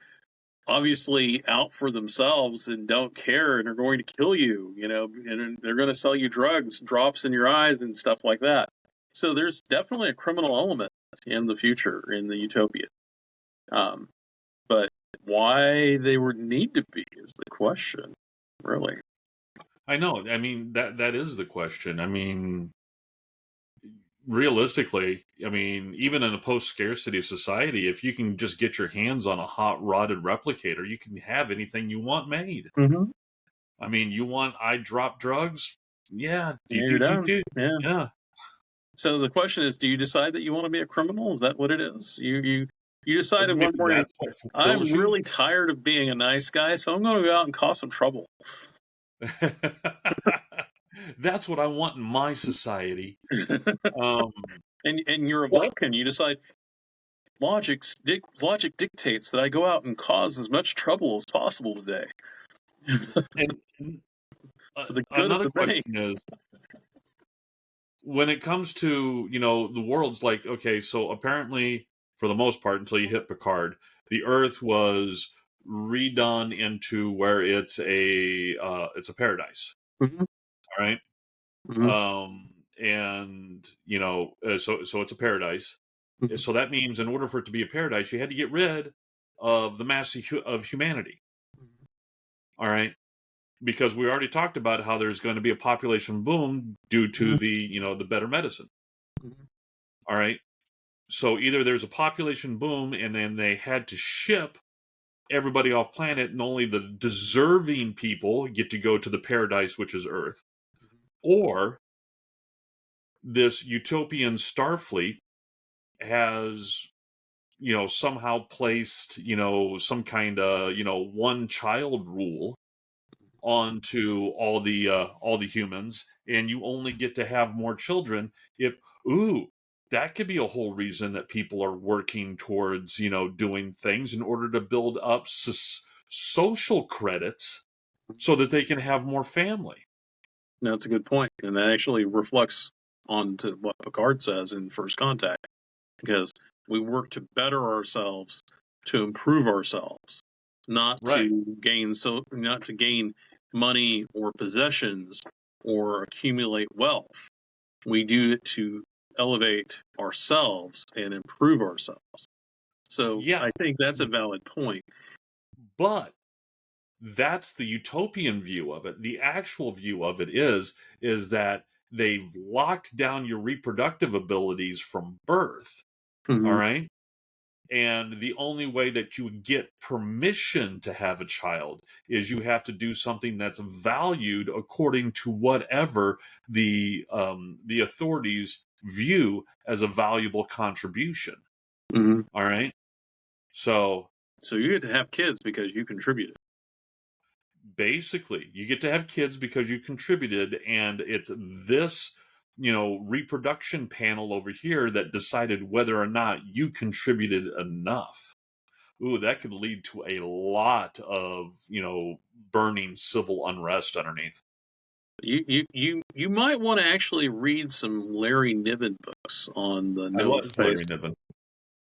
Speaker 2: obviously out for themselves and don't care and are going to kill you. And they're going to sell you drugs, drops in your eyes, and stuff like that. So there's definitely a criminal element in the future in the utopia. Um, but why they would need to be is the question, really.
Speaker 1: I know. I mean, that is the question. I mean, realistically, I mean, even in a post-scarcity society, if you can just get your hands on a hot-rodded replicator, you can have anything you want made.
Speaker 2: Mm-hmm.
Speaker 1: I mean, you want eye drop drugs? Yeah, do
Speaker 2: Yeah,
Speaker 1: do
Speaker 2: you're
Speaker 1: do
Speaker 2: done.
Speaker 1: do.
Speaker 2: Yeah.
Speaker 1: Yeah.
Speaker 2: So the question is, do you decide that you want to be a criminal? Is that what it is? You decide at one
Speaker 1: Maybe
Speaker 2: point,
Speaker 1: that's what fulfills
Speaker 2: I'm
Speaker 1: you.
Speaker 2: really tired of being a nice guy, so I'm going to go out and cause some trouble.
Speaker 1: That's what I want in my society. Um,
Speaker 2: And you're a
Speaker 1: but
Speaker 2: Vulcan. You decide logic dictates that I go out and cause as much trouble as possible today
Speaker 1: and
Speaker 2: for the good of
Speaker 1: another
Speaker 2: the bank.
Speaker 1: question is, when it comes to, the world's like, okay, so apparently for the most part until you hit Picard, the Earth was redone into where it's a paradise.
Speaker 2: Mm-hmm.
Speaker 1: All right.
Speaker 2: Mm-hmm.
Speaker 1: And so it's a paradise.
Speaker 2: Mm-hmm.
Speaker 1: So that means in order for it to be a paradise, you had to get rid of the mass of humanity. All right, because we already talked about how there's going to be a population boom due to the better medicine.
Speaker 2: Mm-hmm.
Speaker 1: All right, so either there's a population boom and then they had to ship everybody off planet and only the deserving people get to go to the paradise, which is Earth, or this utopian Starfleet has somehow placed some kind of one child rule onto all the humans, and you only get to have more children if ooh, that could be a whole reason that people are working towards doing things in order to build up social credits so that they can have more family.
Speaker 2: That's a good point, and that actually reflects on to what Picard says in First Contact, because we work to better ourselves, to improve ourselves,
Speaker 1: Right.
Speaker 2: not to gain money or possessions or accumulate wealth. We do it to elevate ourselves and improve ourselves. So
Speaker 1: Yeah,
Speaker 2: I think that's a valid point.
Speaker 1: but that's the utopian view of it. The actual view of it is that they've locked down your reproductive abilities from birth. All
Speaker 2: Mm-hmm.
Speaker 1: right. And the only way that you would get permission to have a child is you have to do something that's valued according to whatever the authorities view as a valuable contribution.
Speaker 2: Mm-hmm.
Speaker 1: All right. So
Speaker 2: So you get to have kids because you contributed.
Speaker 1: basically, you get to have kids because you contributed, and it's this reproduction panel over here that decided whether or not you contributed enough. Ooh, that could lead to a lot of burning civil unrest underneath.
Speaker 2: You might want to actually read some Larry Niven books on the
Speaker 1: I
Speaker 2: known
Speaker 1: love
Speaker 2: space.
Speaker 1: Larry Niven.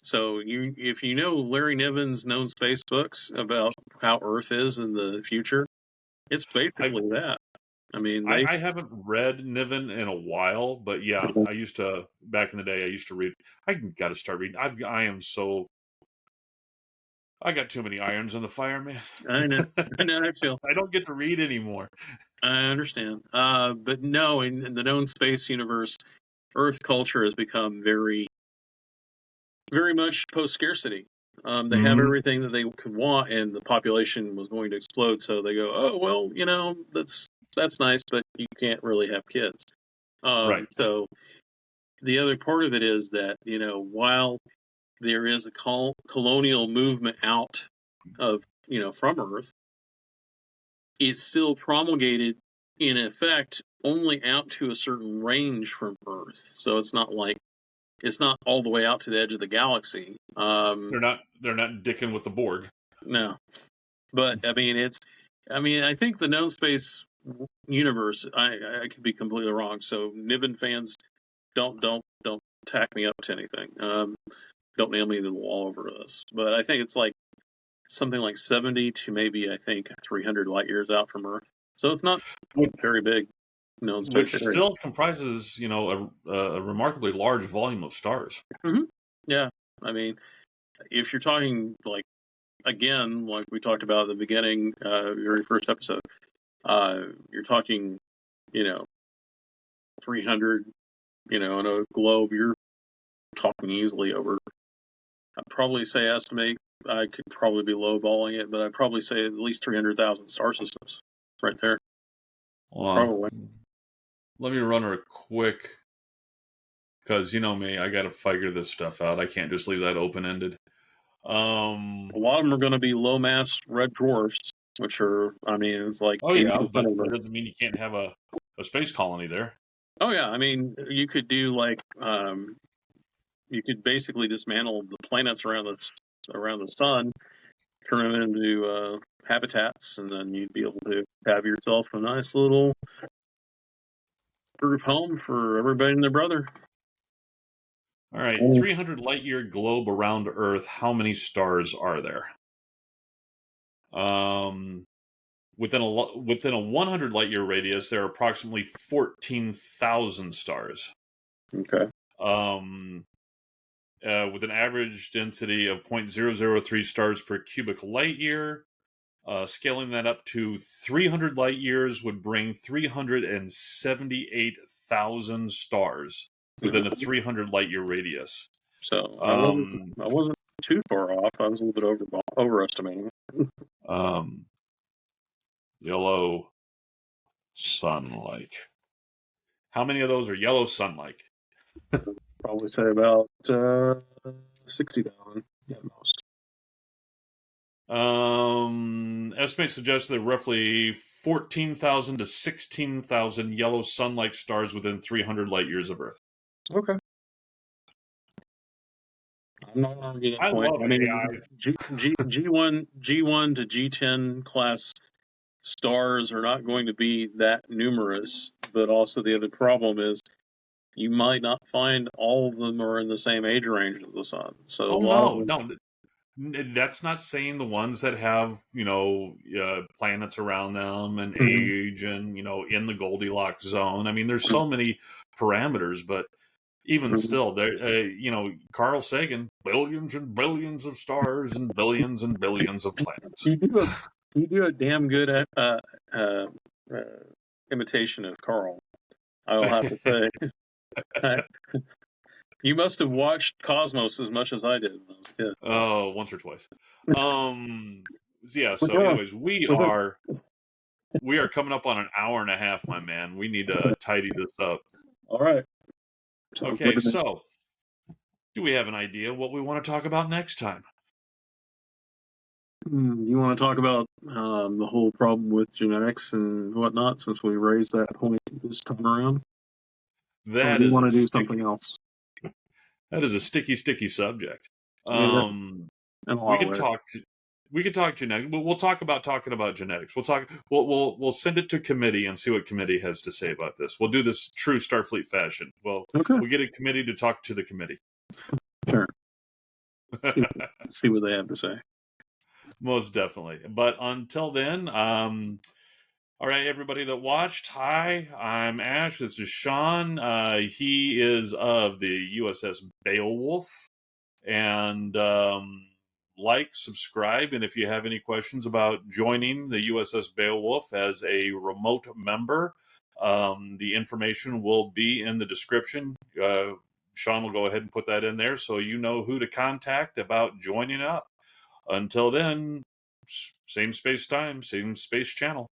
Speaker 2: So if you know Larry Niven's known space books about how Earth is in the future, it's
Speaker 1: I,
Speaker 2: basically that. I mean,
Speaker 1: I I haven't read Niven in a while, but yeah, I used to back in the day. I used to read. I got to start reading. I got too many irons in the fire, man.
Speaker 2: I know, I know, I feel,
Speaker 1: I don't get to read anymore.
Speaker 2: I understand. But no, in the known space universe, Earth culture has become very much post scarcity. They have
Speaker 1: Hmm.
Speaker 2: everything that they could want, and the population was going to explode. So they go, "Oh well, that's nice, but you can't really have kids."
Speaker 1: Right.
Speaker 2: So the other part of it is that while there is a colonial movement out of from Earth, it's still promulgated in effect only out to a certain range from Earth. So it's not all the way out to the edge of the galaxy.
Speaker 1: They're not dicking with the Borg.
Speaker 2: No, but I mean, I think the known space universe. I could be completely wrong. So Niven fans, don't tack me up to anything. Don't nail me to the wall over this. But I think it's like something like 70 to maybe I think 300 light years out from Earth. So it's not
Speaker 1: Which,
Speaker 2: very big known space
Speaker 1: which
Speaker 2: area.
Speaker 1: still comprises, a remarkably large volume of stars.
Speaker 2: Mm-hmm. Yeah, I mean, if you're talking like again, like we talked about at the beginning, very first episode, you're talking, you know, 300 in a globe, you're talking easily over. I'd probably say estimate. I could probably be lowballing it, but I'd probably say at least 300,000 star systems, right there.
Speaker 1: Hold on.
Speaker 2: Probably.
Speaker 1: Let me run her quick, because you know me, I got to figure this stuff out. I can't just leave that open ended.
Speaker 2: A lot of them are going to be low mass red dwarfs, which are, I mean, it's like
Speaker 1: Oh
Speaker 2: 80%
Speaker 1: yeah, but
Speaker 2: of
Speaker 1: that
Speaker 2: them.
Speaker 1: doesn't mean you can't have a space colony there.
Speaker 2: Oh yeah, I mean, you could do like, you could basically dismantle the planets around the sun, turn them into habitats, and then you'd be able to have yourself a nice little group home for everybody and their brother.
Speaker 1: All right, 300 light year globe around Earth. How many stars are there? Within a 100 light year radius, there are approximately 14,000 stars.
Speaker 2: Okay.
Speaker 1: With an average density of 0.003 stars per cubic light year. Scaling that up to 300 light years would bring 378,000 stars within a 300 light year radius.
Speaker 2: So I wasn't too far off. I was a little bit overestimating.
Speaker 1: Yellow sun-like. How many of those are yellow sun-like?
Speaker 2: Probably say about 60,000 at most.
Speaker 1: Estimates suggest that roughly 14,000 to 16,000 yellow sun-like stars within 300 light years of Earth.
Speaker 2: Okay. I'm not arguing that
Speaker 1: I
Speaker 2: point.
Speaker 1: love
Speaker 2: I mean,
Speaker 1: AI.
Speaker 2: G1 to G10 class stars are not going to be that numerous, but also the other problem is you might not find all of them are in the same age range as the sun. So a
Speaker 1: Oh
Speaker 2: lot of
Speaker 1: no,
Speaker 2: them.
Speaker 1: no, that's not saying the ones that have planets around them and
Speaker 2: Mhm.
Speaker 1: age and in the Goldilocks zone. I mean, there's so many parameters, but even
Speaker 2: Mhm.
Speaker 1: still, there, Carl Sagan, billions and billions of stars and billions of planets.
Speaker 2: You do a damn good uh, uh, imitation of Carl. I will have to say. You must have watched Cosmos as much as I did when I was a kid.
Speaker 1: Oh, once or twice. Yeah. So, anyways, we are coming up on an hour and a half, my man. We need to tidy this up.
Speaker 2: All right. Sounds good
Speaker 1: Okay,
Speaker 2: to me.
Speaker 1: so do we have an idea what we want to talk about next time?
Speaker 2: You want to talk about the whole problem with genetics and whatnot, since we raised that point this time around? Or
Speaker 1: That
Speaker 2: do you
Speaker 1: is
Speaker 2: want
Speaker 1: a
Speaker 2: to do
Speaker 1: sticky
Speaker 2: something else?
Speaker 1: sticky subject.
Speaker 2: Yeah, in a
Speaker 1: We
Speaker 2: lot of
Speaker 1: could
Speaker 2: ways.
Speaker 1: talk we could talk genetics. We'll talk about talking about genetics. We'll send it to committee and see what committee has to say about this. We'll do this true Starfleet fashion.
Speaker 2: Okay,
Speaker 1: We'll get a committee to talk to the committee.
Speaker 2: sure. See what they have to say.
Speaker 1: Most definitely. But until then, all right, everybody that watched, hi, I'm Ash. This is Sean. He is of the USS Beowulf. And subscribe, and if you have any questions about joining the USS Beowulf as a remote member, the information will be in the description. Sean will go ahead and put that in there so you know who to contact about joining up. Until then, same space time, same space channel.